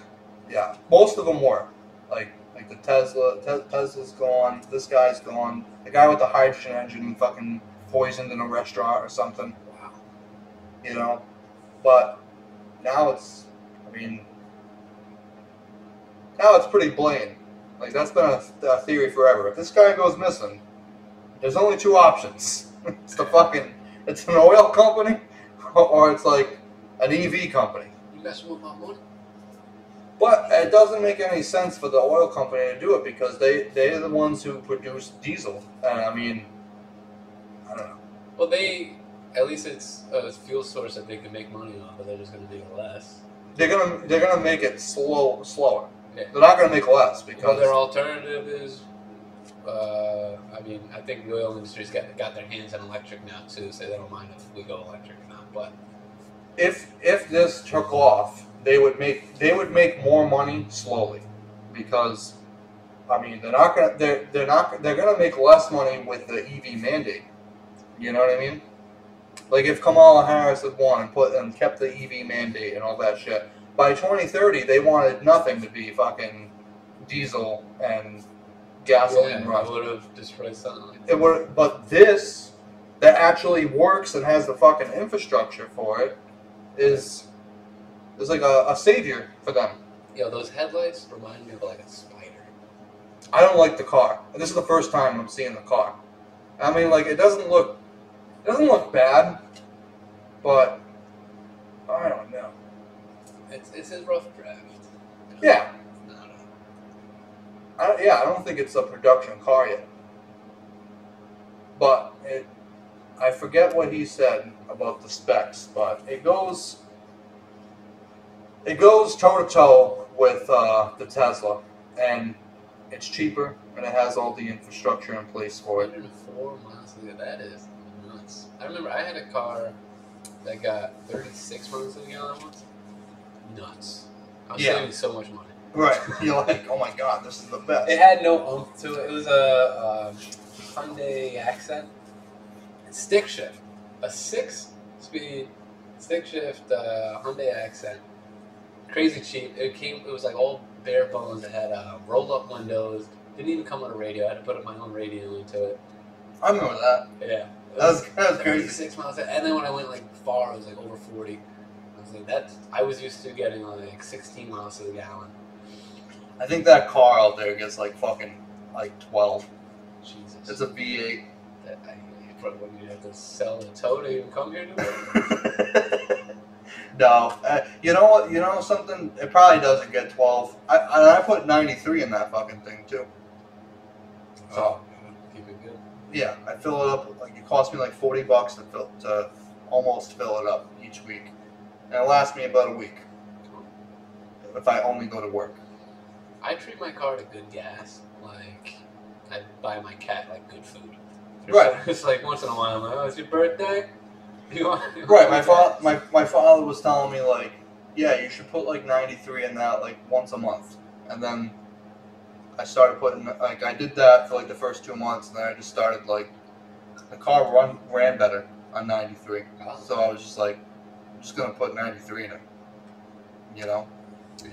S2: yeah. Most of them were. Like the Tesla's gone. This guy's gone. The guy with the hydrogen engine fucking poisoned in a restaurant or something.
S1: Wow.
S2: You know, but now it's. I mean, now it's pretty blatant. Like that's been a theory forever. If this guy goes missing, there's only two options. It's an oil company, or it's like an EV company.
S1: You messing with my money?
S2: But it doesn't make any sense for the oil company to do it because they're the ones who produce diesel. And I mean, I don't know.
S1: Well, at least it's a fuel source that they can make money on, but they're just going to make it less.
S2: They're gonna make it slower.
S1: Yeah.
S2: They're not gonna make less because.
S1: Well, their alternative is, I mean, I think the oil industry's got their hands on electric now too, so they don't mind if we go electric or not. But
S2: if this took off, they would make more money slowly, because, I mean, they're gonna make less money with the EV mandate. You know what I mean? Like if Kamala Harris had won and kept the EV mandate and all that shit, by 2030 they wanted nothing to be fucking diesel and gasoline run.
S1: It would have destroyed something.
S2: It would, but this that actually works and has the fucking infrastructure for it is like a savior for them.
S1: Yo, those headlights remind me of like a spider.
S2: I don't like the car. This is the first time I'm seeing the car. I mean, like it doesn't look bad, but I don't know.
S1: It's a rough draft.
S2: Yeah.
S1: No.
S2: I don't think it's a production car yet. But I forget what he said about the specs, but it goes toe to toe with the Tesla, and it's cheaper and it has all the infrastructure in place for it.
S1: 104 miles a gallon. That is nuts. I remember I had a car that got 36 miles a gallon once. Nuts. I was saving so much money.
S2: Right. You're like, oh my god, this is the best.
S1: It had no oomph to it. It was a Hyundai Accent. Stick shift. A 6-speed stick shift Hyundai Accent. Crazy cheap. It was like all bare bones. It had roll-up windows. Didn't even come with a radio. I had to put my own radio into it.
S2: I remember that.
S1: Yeah.
S2: That was crazy.
S1: 36 miles. And then when I went like far, it was like over 40. I was like, I was used to getting like 16 miles to the gallon.
S2: I think that car out there gets like fucking like 12.
S1: Jesus.
S2: It's a V8.
S1: When you have to sell the tow to even come here to it?
S2: No. You know what? You know something? It probably doesn't get 12. I put 93 in that fucking thing too. So
S1: keep it good.
S2: Yeah, I fill it up. Like it cost me like $40 to almost fill it up each week, and it lasts me about a week if I only go to work.
S1: I treat my car to good gas. Like I buy my cat like good food.
S2: Right.
S1: It's like once in a while I'm like, oh, it's your birthday?
S2: Right, my father was telling me, like, yeah, you should put like 93 in that like once a month, and then I started putting, like, I did that for like the first 2 months, and then I just started, like, the car ran better on 93.
S1: Oh.
S2: So I was just like, I'm just gonna put 93 in it, you know.
S1: Yeah.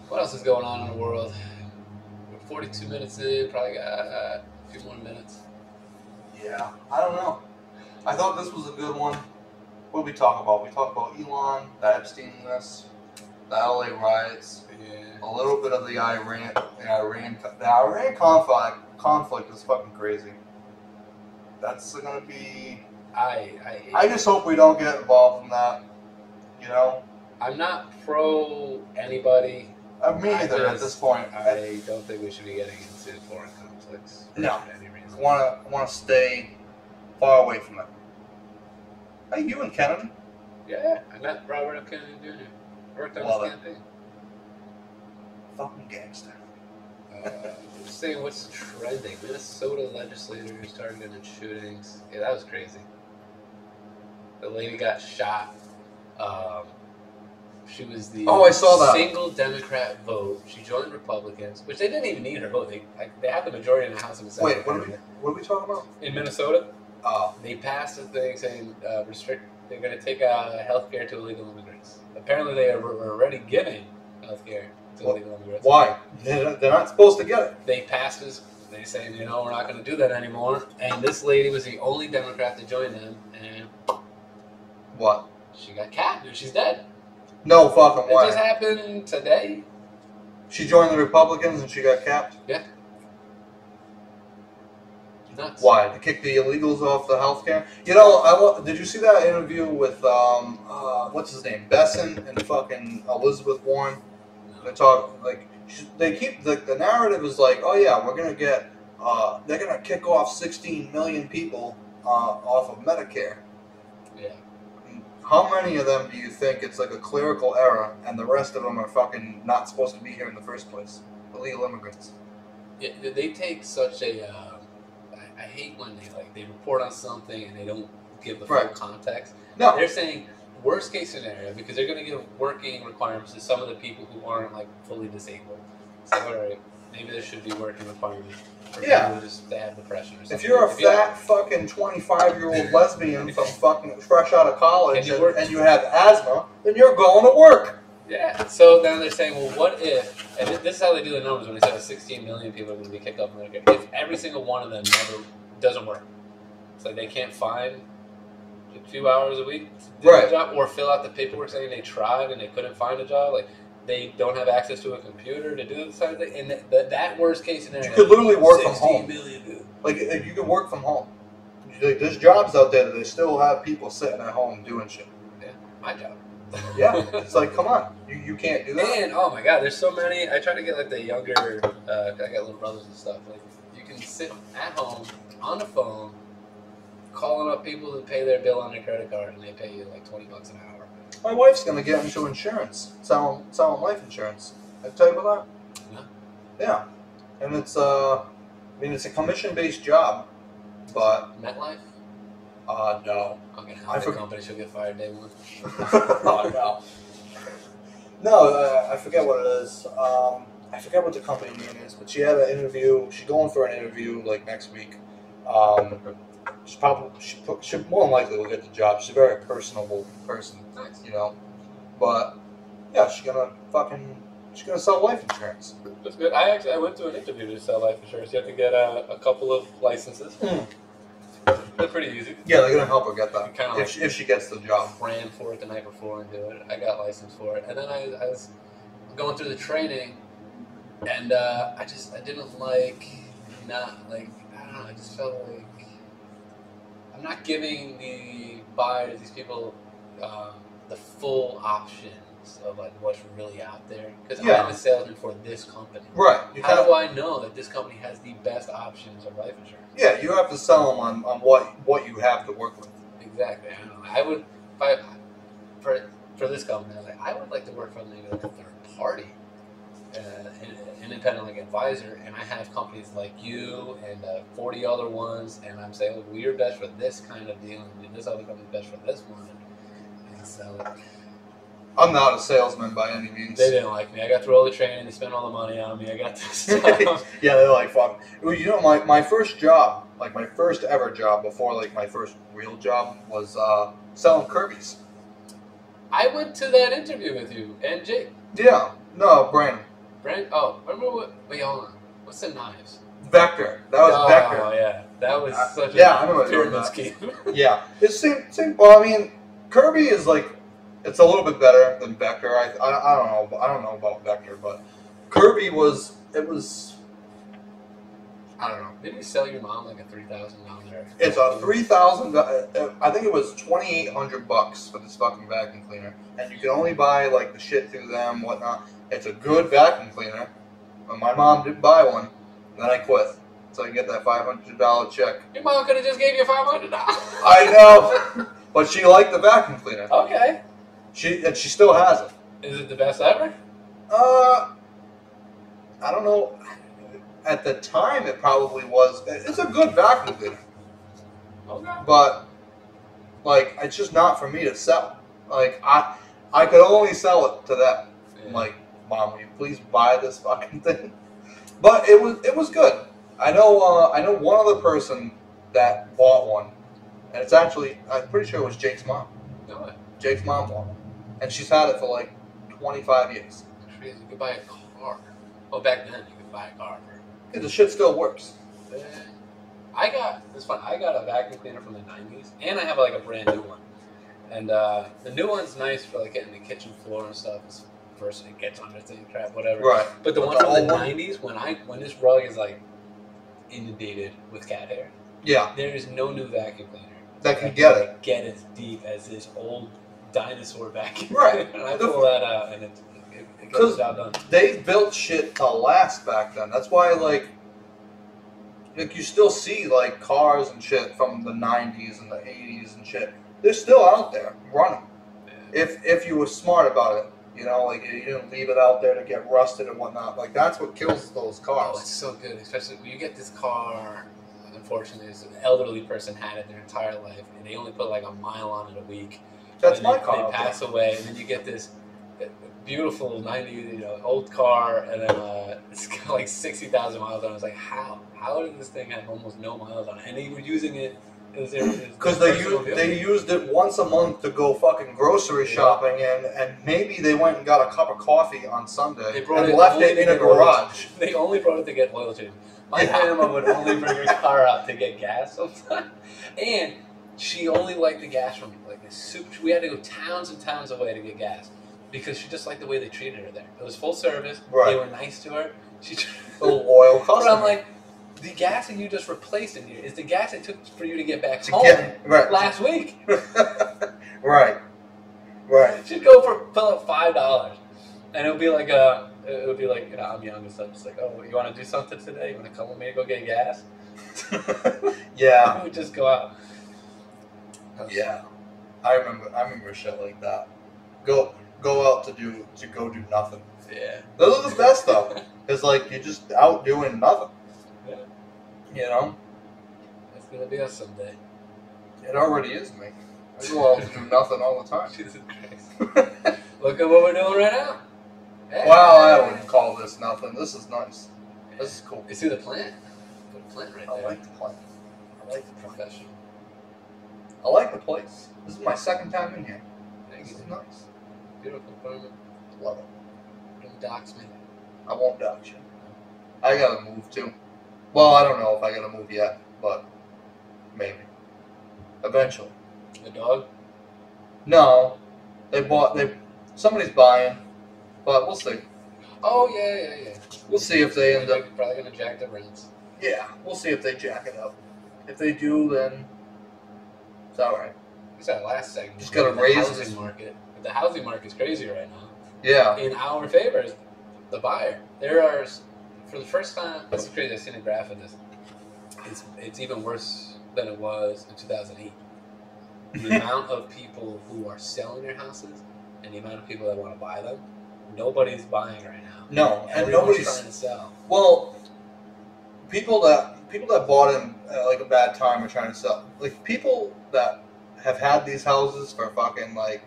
S1: What else is going on in the world? We're 42 minutes in. Probably got a few more minutes.
S2: Yeah, I don't know. I thought this was a good one. What did we talk about? We talked about Elon, the Epstein list, the LA riots,
S1: Yeah.
S2: a little bit of the Iran conflict is fucking crazy. That's gonna be. I just hope we don't get involved in that. You know.
S1: I'm not pro anybody.
S2: Me either at this point.
S1: I don't think we should be getting into foreign conflicts.
S2: No.
S1: For any reason.
S2: I want to stay far away from it. Hey, you and Kennedy?
S1: Yeah, I met Robert F. Kennedy Jr. Worked on
S2: Love
S1: his
S2: it.
S1: campaign.
S2: Fucking gangster.
S1: Just saying what's trending. Minnesota legislators targeted in shootings. Yeah, that was crazy. The lady got shot. She was the
S2: I saw that.
S1: single Democrat vote. She joined Republicans, which they didn't even need her vote. They had the majority in the House and the Senate.
S2: Wait, what are we talking about?
S1: In Minnesota,
S2: Oh.
S1: they passed a thing saying they're going to take health care to illegal immigrants. Apparently, they are already giving health care to illegal immigrants.
S2: Why? They're not supposed to get it.
S1: They passed this. They saying, we're not going to do that anymore. And this lady was the only Democrat to join them, and
S2: What?
S1: she got capped, and she's dead.
S2: No fucking
S1: It
S2: way.
S1: just happened today.
S2: She joined the Republicans and she got capped?
S1: Yeah. Nuts.
S2: Why? To kick the illegals off the health care? You know, did you see that interview with, what's his name? Besson and fucking Elizabeth Warren? They talk, like, they keep, the narrative is like, oh yeah, we're going to get, they're going to kick off 16 million people off of Medicare.
S1: Yeah.
S2: How many of them do you think it's like a clerical error and the rest of them are fucking not supposed to be here in the first place? Illegal immigrants.
S1: Yeah, they take such a. I hate when they report on something and they don't give the full
S2: Right.
S1: context.
S2: No.
S1: They're saying worst case scenario because they're going to give working requirements to some of the people who aren't like fully disabled. So all right, maybe there should be working requirements for
S2: Yeah.
S1: people who just they have depression or something.
S2: If you're a fat fucking 25-year-old lesbian from fucking fresh out of college
S1: Can you work?
S2: and you have asthma, then you're going to work.
S1: Yeah. So then they're saying, well, what if? And this is how they do the numbers when they say 16 million people are going to be kicked off Medicare. If every single one of them never doesn't work, it's like they can't find a few hours a week to do
S2: Right.
S1: the job or fill out the paperwork saying they tried and they couldn't find a job. Like they don't have access to a computer to do this kind of thing. And that worst case scenario,
S2: You could literally work from
S1: 16
S2: home.
S1: million, dude.
S2: Like, if you can work from home. Like, there's jobs out there that they still have people sitting at home doing shit.
S1: Yeah, my job.
S2: Yeah, it's like, come on, you can't do that.
S1: And oh my god, there's so many. I try to get like the younger. I got little brothers and stuff. Like you can sit at home on the phone, calling up people to pay their bill on their credit card, and they pay you like $20 an hour.
S2: My wife's gonna get into insurance, selling life insurance. I tell you about that.
S1: No.
S2: Yeah, and it's it's a commission-based job, but
S1: MetLife.
S2: no.
S1: Okay,
S2: I
S1: how the
S2: forgot.
S1: company should get fired day one.
S2: Oh no. No, I forget what it is. I forget what the company name is, but she had an interview. She's going for an interview like next week. She more than likely will get the job. She's a very personable person,
S1: Nice.
S2: you know. But yeah, she's gonna sell life insurance.
S1: That's good. I went to an interview to sell life insurance. You have to get a couple of licenses. They're pretty easy.
S2: Yeah, they're gonna help her get that
S1: Kinda
S2: if she gets the job.
S1: Ran for it the night before and do it. I got licensed for it, and then I was going through the training, and I didn't like I don't know. I just felt like I'm not giving the buyers, these people, the full options of like what's really out there because
S2: Yeah.
S1: I'm a salesman for this company.
S2: Right. You
S1: How
S2: kinda-
S1: do I know that this company has the best options of life insurance?
S2: Yeah, you have to sell them on what you have to work with.
S1: Exactly. I don't know. I would, for this company, I would like to work for maybe like a third party. independent like advisor, and I have companies like you and 40 other ones, and I'm saying, look, we're best for this kind of deal, and this other company's best for this one, and sell it.
S2: I'm not a salesman by any means.
S1: They didn't like me. I got through all the training. They spent all the money on me. I got this stuff.
S2: Yeah, they're like, fuck. Well, you know, my first job, like my first ever job before like my first real job was selling Kirby's.
S1: I went to that interview with you and Jake.
S2: Yeah. No, Brandon.
S1: Oh, remember what? Wait, hold on. What's the knives?
S2: Vector. That was Vector.
S1: Oh, yeah. That was such
S2: I
S1: a
S2: remember
S1: pyramid
S2: that.
S1: scheme.
S2: Yeah. It's same. Well, I mean, Kirby is like, it's a little bit better than Vector. I don't know. I don't know about Vector, but Kirby was. It was. I don't know.
S1: Didn't you sell your mom like a $3,000?
S2: It's a $3,000. I think it was $2,800 for this fucking vacuum cleaner, and you can only buy like the shit through them, whatnot. It's a good vacuum cleaner. But my mom didn't buy one, and then I quit. So I get that $500 check.
S1: Your mom could have just gave you $500.
S2: I know, but she liked the vacuum cleaner.
S1: Okay.
S2: She still has it.
S1: Is it the best ever?
S2: I don't know. At the time, it probably was. It's a good vacuum cleaner.
S1: Okay.
S2: But, like, it's just not for me to sell. Like, I could only sell it to them.
S1: Yeah.
S2: Like, Mom, will you please buy this fucking thing? But it was good. I know one other person that bought one, and it's actually, I'm pretty sure it was Jake's mom.
S1: No way.
S2: Jake's mom bought one, and she's had it for like 25 years.
S1: Crazy. You could buy a car. Oh, back then you could buy a car.
S2: Yeah, the shit still works.
S1: It's fun. I got a vacuum cleaner from the 90s, and I have like a brand new one. And the new one's nice for like getting the kitchen floor and stuff. It's first it gets under things, crap, whatever.
S2: Right.
S1: But the
S2: But
S1: one
S2: the
S1: from the
S2: old one?
S1: 90s, when this rug is like inundated with cat hair,
S2: Yeah,
S1: there is no new vacuum cleaner
S2: that can get it.
S1: Get as deep as this old dinosaur vacuum.
S2: Right.
S1: And I pull that out, and it gets the job done.
S2: They built shit to last back then. That's why, like you still see like cars and shit from the 90s and the 80s and shit. They're still out there running.
S1: Yeah.
S2: If you were smart about it, you know, like you didn't leave it out there to get rusted and whatnot. Like that's what kills those cars.
S1: Oh, it's so good, especially when you get this car. Unfortunately, this elderly person had it their entire life, and they only put like a mile on it a week.
S2: That's
S1: and
S2: my
S1: they,
S2: car.
S1: They
S2: out
S1: pass
S2: there.
S1: away, and then you get this beautiful 90, old car, and then it's got like 60,000 miles on it. I was like, how? How did this thing have almost no miles on it? And they were using it
S2: Because they used it once a month to go fucking grocery shopping and maybe they went and got a cup of coffee on Sunday and left it in a garage.
S1: They only brought it to get oil change. My grandma would only bring her car out to get gas sometimes. And she only liked the gas from like this super. We had to go towns and towns away to get gas because she just liked the way they treated her there. It was full service.
S2: Right.
S1: They were nice to her. She
S2: A little loyal customer.
S1: But I'm like, the gas that you just replaced in here is the gas it took for you to get back home
S2: right.
S1: last week.
S2: Right. Right.
S1: She'd go fill up $5, and it would be like I'm young and stuff. It's like, oh, you want to do something today? You want to come with me to go get gas?
S2: Yeah.
S1: We would just go out.
S2: Yeah. I remember shit like that. Go out to go do nothing.
S1: Yeah.
S2: Those are the best though. It's like you're just out doing nothing.
S1: Yeah.
S2: You know?
S1: That's gonna be us someday.
S2: It already is me. I go out to do nothing all the time.
S1: Jesus Christ. Look at what we're doing right now. Hey.
S2: Well, I wouldn't call this nothing. This is nice. This is cool.
S1: You see the plant? Put a plant right
S2: I
S1: there.
S2: like the plant. I like the plant.
S1: Professional.
S2: I like the place. This is my second time in here.
S1: Thank
S2: This
S1: you.
S2: is nice.
S1: Beautiful apartment.
S2: Love it.
S1: Don't dox me.
S2: I won't doubt you. I gotta move too. Well, I don't know if I gotta move yet, but maybe. Eventually.
S1: The dog?
S2: No. Somebody's buying, but we'll see.
S1: Oh, yeah.
S2: We'll see if they end up.
S1: They're probably gonna jack the rents.
S2: Yeah, we'll see if they jack it up. If they do, then it's alright.
S1: It's that last segment.
S2: Just gotta
S1: The
S2: raise
S1: housing
S2: this-
S1: market. The housing market's crazy right now.
S2: Yeah.
S1: In our favor is the buyer. There are, for the first time, this is crazy. I've seen a graph of this. It's even worse than it was in 2008. The amount of people who are selling their houses and the amount of people that want to buy them nobody's buying right now.
S2: No, and
S1: Everyone's
S2: nobody's
S1: trying to sell.
S2: Well, people that bought in like a bad time are trying to sell. Like people that have had these houses for fucking like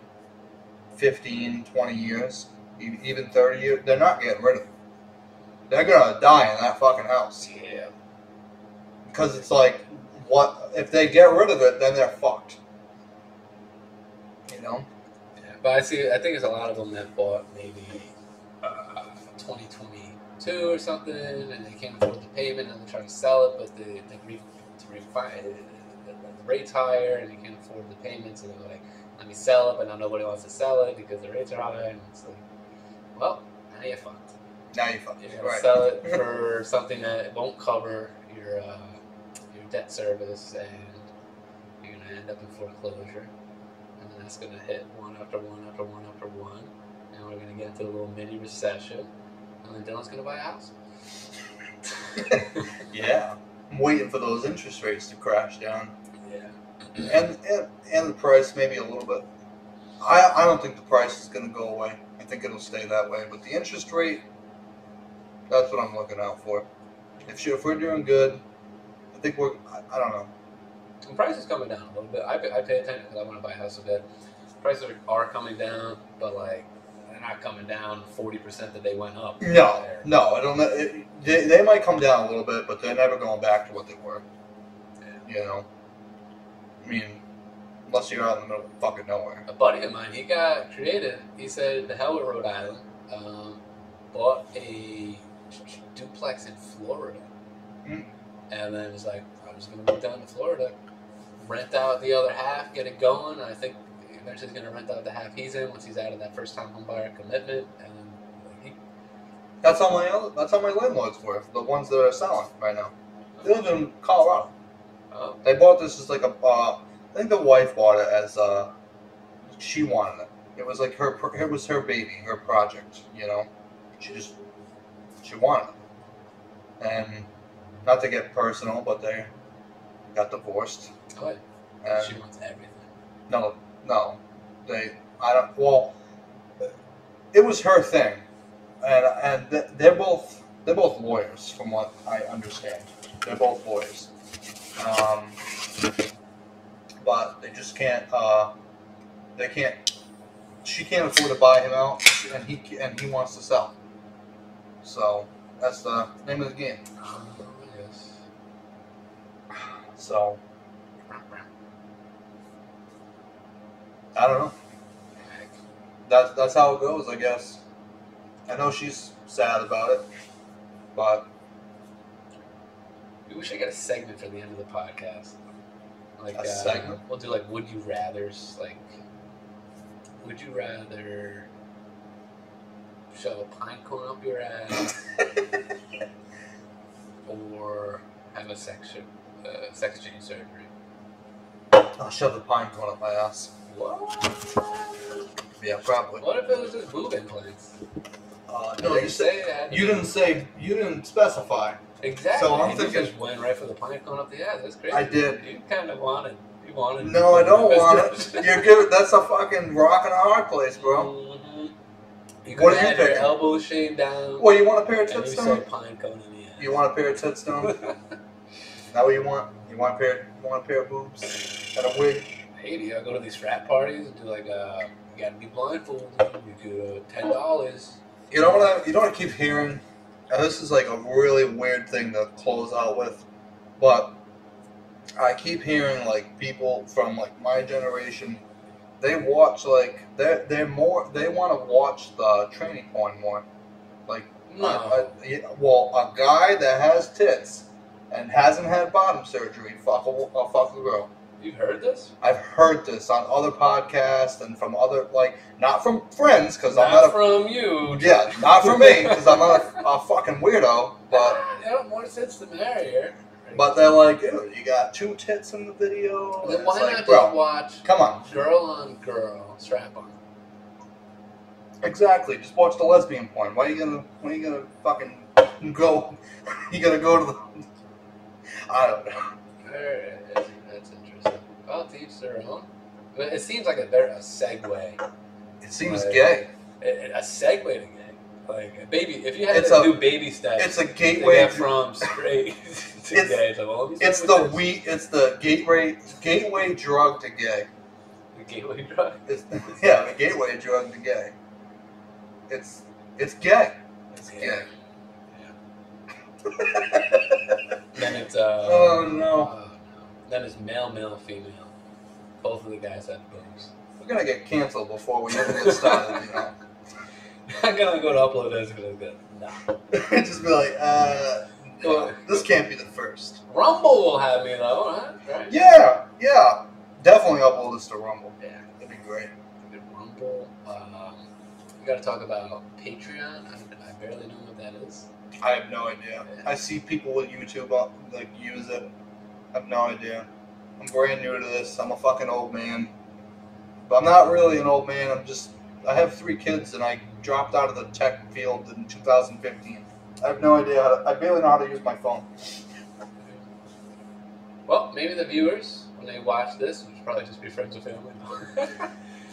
S2: 15, 20 years, even 30 years, they're not getting rid of them. They're gonna die in that fucking house.
S1: Yeah.
S2: Because it's like, what if they get rid of it? Then they're fucked. You know.
S1: Yeah, but I think it's a lot of them that bought maybe 2022 or something, and they can't afford the payment, and they're trying to sell it, but the rate's higher, and they can't afford the payments, and they're like, let me sell it, but now nobody wants to sell it because the rates are high, and it's like, well, now you're fucked.
S2: Now you're fucked.
S1: You're gonna
S2: Right.
S1: sell it for something that won't cover your debt service, and you're gonna end up in foreclosure, and then that's gonna hit one after one after one after one, and we're gonna get into a little mini recession, and then Dylan's gonna buy a house.
S2: Yeah. I'm waiting for those interest rates to crash down.
S1: Yeah.
S2: And the price maybe a little bit. I don't think the price is going to go away. I think it'll stay that way. But the interest rate, that's what I'm looking out for. If we're doing good, I think I don't know.
S1: The price is coming down a little bit. I pay attention because I want to buy a house a bit. Prices are coming down, but like they're not coming down 40% that they went up.
S2: No, I don't know. They might come down a little bit, but they're never going back to what they were.
S1: Yeah.
S2: You know? I mean, unless you're out in the middle of fucking nowhere.
S1: A buddy of mine, he got creative. He said, the hell with Rhode Island. Bought a duplex in Florida.
S2: Mm.
S1: And then was like, I'm just going to move down to Florida, rent out the other half, get it going. I think eventually he's going to rent out the half he's in once he's out of that first time home buyer commitment. And then like,
S2: That's how my landlords were. The ones that are selling right now. They live in Colorado.
S1: oh,
S2: They bought this as like a. I think the wife bought it as she wanted it. It was like it was her baby, her project. You know, she wanted it. And not to get personal, but they got divorced.
S1: oh,
S2: And
S1: she wants everything.
S2: no, well, it was her thing, and they're both lawyers, from what I understand. They're both lawyers, but they just can't. They can't. She can't afford to buy him out, and he wants to sell. So that's the name of the game.
S1: Oh, yes.
S2: So I don't know. That's how it goes, I guess. I know she's sad about it, but
S1: We should get a segment for the end of the podcast. Like
S2: A segment?
S1: We'll do like would you rather's. Like, would you rather shove a pine cone up your ass or have a sex change surgery?
S2: I'll shove the pine cone up my ass.
S1: What?
S2: Yeah, probably.
S1: What if it was just boob implants?
S2: No,
S1: They say it had to
S2: you
S1: be-
S2: didn't specify.
S1: Exactly.
S2: So I'm
S1: You
S2: thinking-
S1: just went right for the pine cone up the ass. That's crazy.
S2: I did.
S1: You kind of wanted. You wanted.
S2: No, I don't want it. You're good. That's a fucking rock and a hard place, bro.
S1: Mm-hmm. You
S2: What
S1: could
S2: are you
S1: have your
S2: picking?
S1: elbows shaved down.
S2: Well, you want a pair of
S1: and
S2: tits
S1: you
S2: down?
S1: say pine cone in the ass.
S2: You want a pair of tits down? Is that what you want? You want a pair of boobs and a wig?
S1: Hey, do you go to these frat parties and do like you gotta be blindfolded. You could $10.
S2: You know what I keep hearing? And this is like a really weird thing to close out with, but I keep hearing like people from like my generation, they watch like they want to watch the training porn more. Like,
S1: No.
S2: a guy that has tits and hasn't had bottom surgery fuck a girl.
S1: You've heard this?
S2: I've heard this on other podcasts and from other, like, not from friends, because I'm
S1: Not
S2: not
S1: from you.
S2: yeah, not from me, because I'm not a fucking weirdo, but
S1: Yeah, more sense to marry her.
S2: they're like, ew, you got two tits in the video.
S1: Then
S2: And
S1: why
S2: it's like,
S1: not
S2: bro,
S1: just watch
S2: come on.
S1: girl on girl strap on?
S2: Exactly, just watch the lesbian porn. Why are you gonna fucking go? You gonna go to the? I don't know.
S1: That's interesting. Well, to each their own. But it seems like a segue.
S2: It seems
S1: Right.
S2: gay.
S1: A segue to gay. Like baby, if you had
S2: It's
S1: to
S2: a-
S1: do baby steps,
S2: It's a
S1: to
S2: gateway.
S1: get from straight to
S2: It's-
S1: gay. It's like, well, let me
S2: It's
S1: start
S2: the
S1: with
S2: It's the gateway drug to gay.
S1: this. The gateway drug.
S2: Yeah, the gateway drug to gay. It's gay. It's gay.
S1: Then it's
S2: Oh no.
S1: no. Then it's male, female. Both of the guys have boobs.
S2: We're gonna get canceled before we even get started, you know.
S1: I'm gonna go to upload this and it's good. No.
S2: Just be like, no, this can't be the first.
S1: Rumble will have me though, huh? Right?
S2: Yeah. Definitely upload this to Rumble.
S1: Yeah.
S2: That'd be great.
S1: Rumble. We gotta talk about Patreon. I barely know what that is.
S2: I have no idea. I see people with YouTube use it. I have no idea. I'm brand new to this. I'm a fucking old man. But I'm not really an old man. I have 3 kids and I dropped out of the tech field in 2015. I have no idea I barely know how to use my phone.
S1: Well, maybe the viewers, when they watch this, which probably just be friends or family.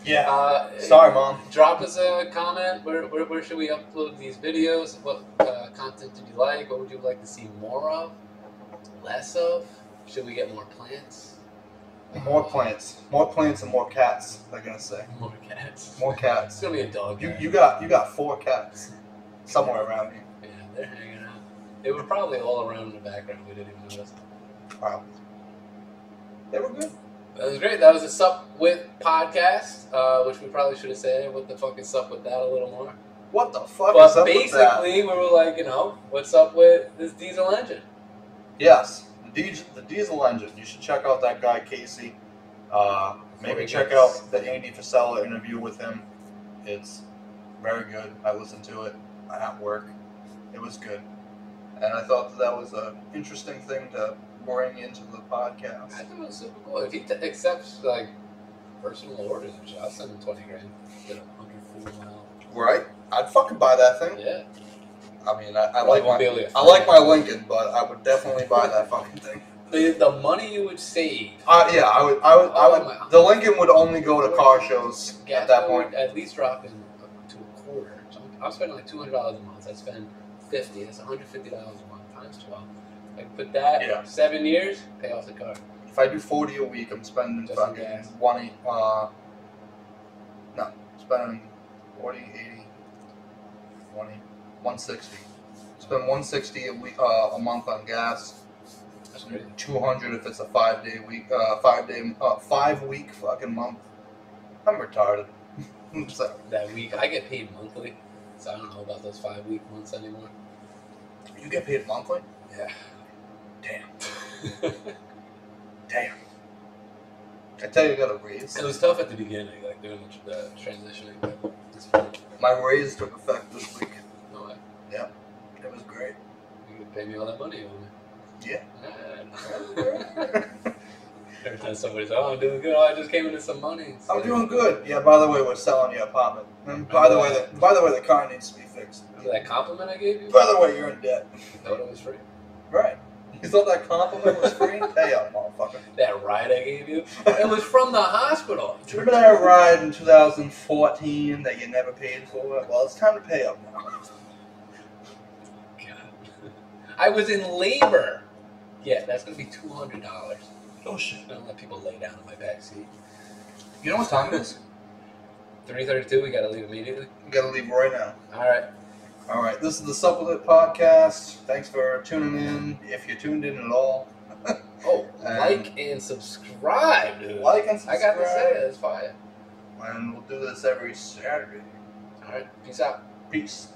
S2: Yeah. Sorry, Mom.
S1: Drop us a comment. Where should we upload these videos? What content did you like? What would you like to see more of? Less of? Should we get more plants?
S2: More plants. More plants and more cats, they're going to say.
S1: More cats.
S2: More
S1: It's
S2: cats.
S1: gonna be a dog.
S2: You got 4 cats somewhere around you.
S1: Yeah, they're hanging out. They were probably all around in the background. We didn't even notice.
S2: Wow. They were good.
S1: That was great. That was a SupWith podcast, which we probably should have said. What the fuck is up with that a little more?
S2: What the fuck is
S1: But
S2: up with that?
S1: basically, we were like, what's up with this diesel engine?
S2: Yes, the diesel engine. You should check out that guy Casey. Maybe check out the Andy Frisella interview with him. It's very good. I listened to it at work. It was good, and I thought that was an interesting thing to bring into the podcast.
S1: I thought it was super cool. If he accepts like personal orders and shit, I'll send him 20 grand. Get a 140 mile.
S2: Right? I'd fucking buy that thing.
S1: Yeah.
S2: I mean, I like
S1: won't be able to
S2: I like my Lincoln, but I would definitely buy that fucking thing.
S1: The money you would save.
S2: Yeah, I would. The Lincoln would only go to car shows
S1: Gas
S2: at that
S1: bill
S2: point.
S1: would at least drop to a quarter. So I'm spending like $200 a month. I spend $50. That's $150 a month times 12. I can put that 7 years, pay off the car.
S2: If I do 40 a week, I'm spending
S1: Just in
S2: fucking
S1: gas.
S2: spending 40, 80, 20, 160. Spend 160 a week, a month on gas.
S1: That's crazy.
S2: 200 if it's a 5-day week, 5 week fucking month. I'm retarded. So,
S1: That week, I get paid monthly, so I don't know about those 5 week months anymore.
S2: you get paid monthly?
S1: Yeah.
S2: Damn. Damn. I tell you, I got a raise.
S1: It was tough at the beginning, like doing the transitioning. But it's fun.
S2: My raise took effect this week.
S1: No way.
S2: Yeah, it was great.
S1: You could pay me all that money, you want me?
S2: Yeah.
S1: Every time somebody says, "Oh, I'm doing good," I just came into some money. So
S2: I'm doing good. Yeah. By the way, we're selling your apartment. And by the way, the car needs to be fixed.
S1: Was that compliment I gave you?
S2: By the way, you're in debt.
S1: I thought it was free.
S2: Right. You thought that compliment was free? Pay up, motherfucker.
S1: That ride I gave you, it was from the hospital.
S2: Remember that ride in 2014 that you never paid for? Well, it's time to pay up now.
S1: God. I was in labor. Yeah, that's gonna be $200.
S2: Oh shit.
S1: I don't let people lay down in my back seat.
S2: You know what time it is?
S1: 3:32. We gotta leave immediately.
S2: We gotta leave right now.
S1: All right.
S2: All right, this is the SupWith podcast. Thanks for tuning in, if you tuned in at all.
S1: Oh, like and subscribe, dude.
S2: Like and subscribe.
S1: I got to say it. It's fire.
S2: And we'll do this every Saturday.
S1: All right. Peace out.
S2: Peace.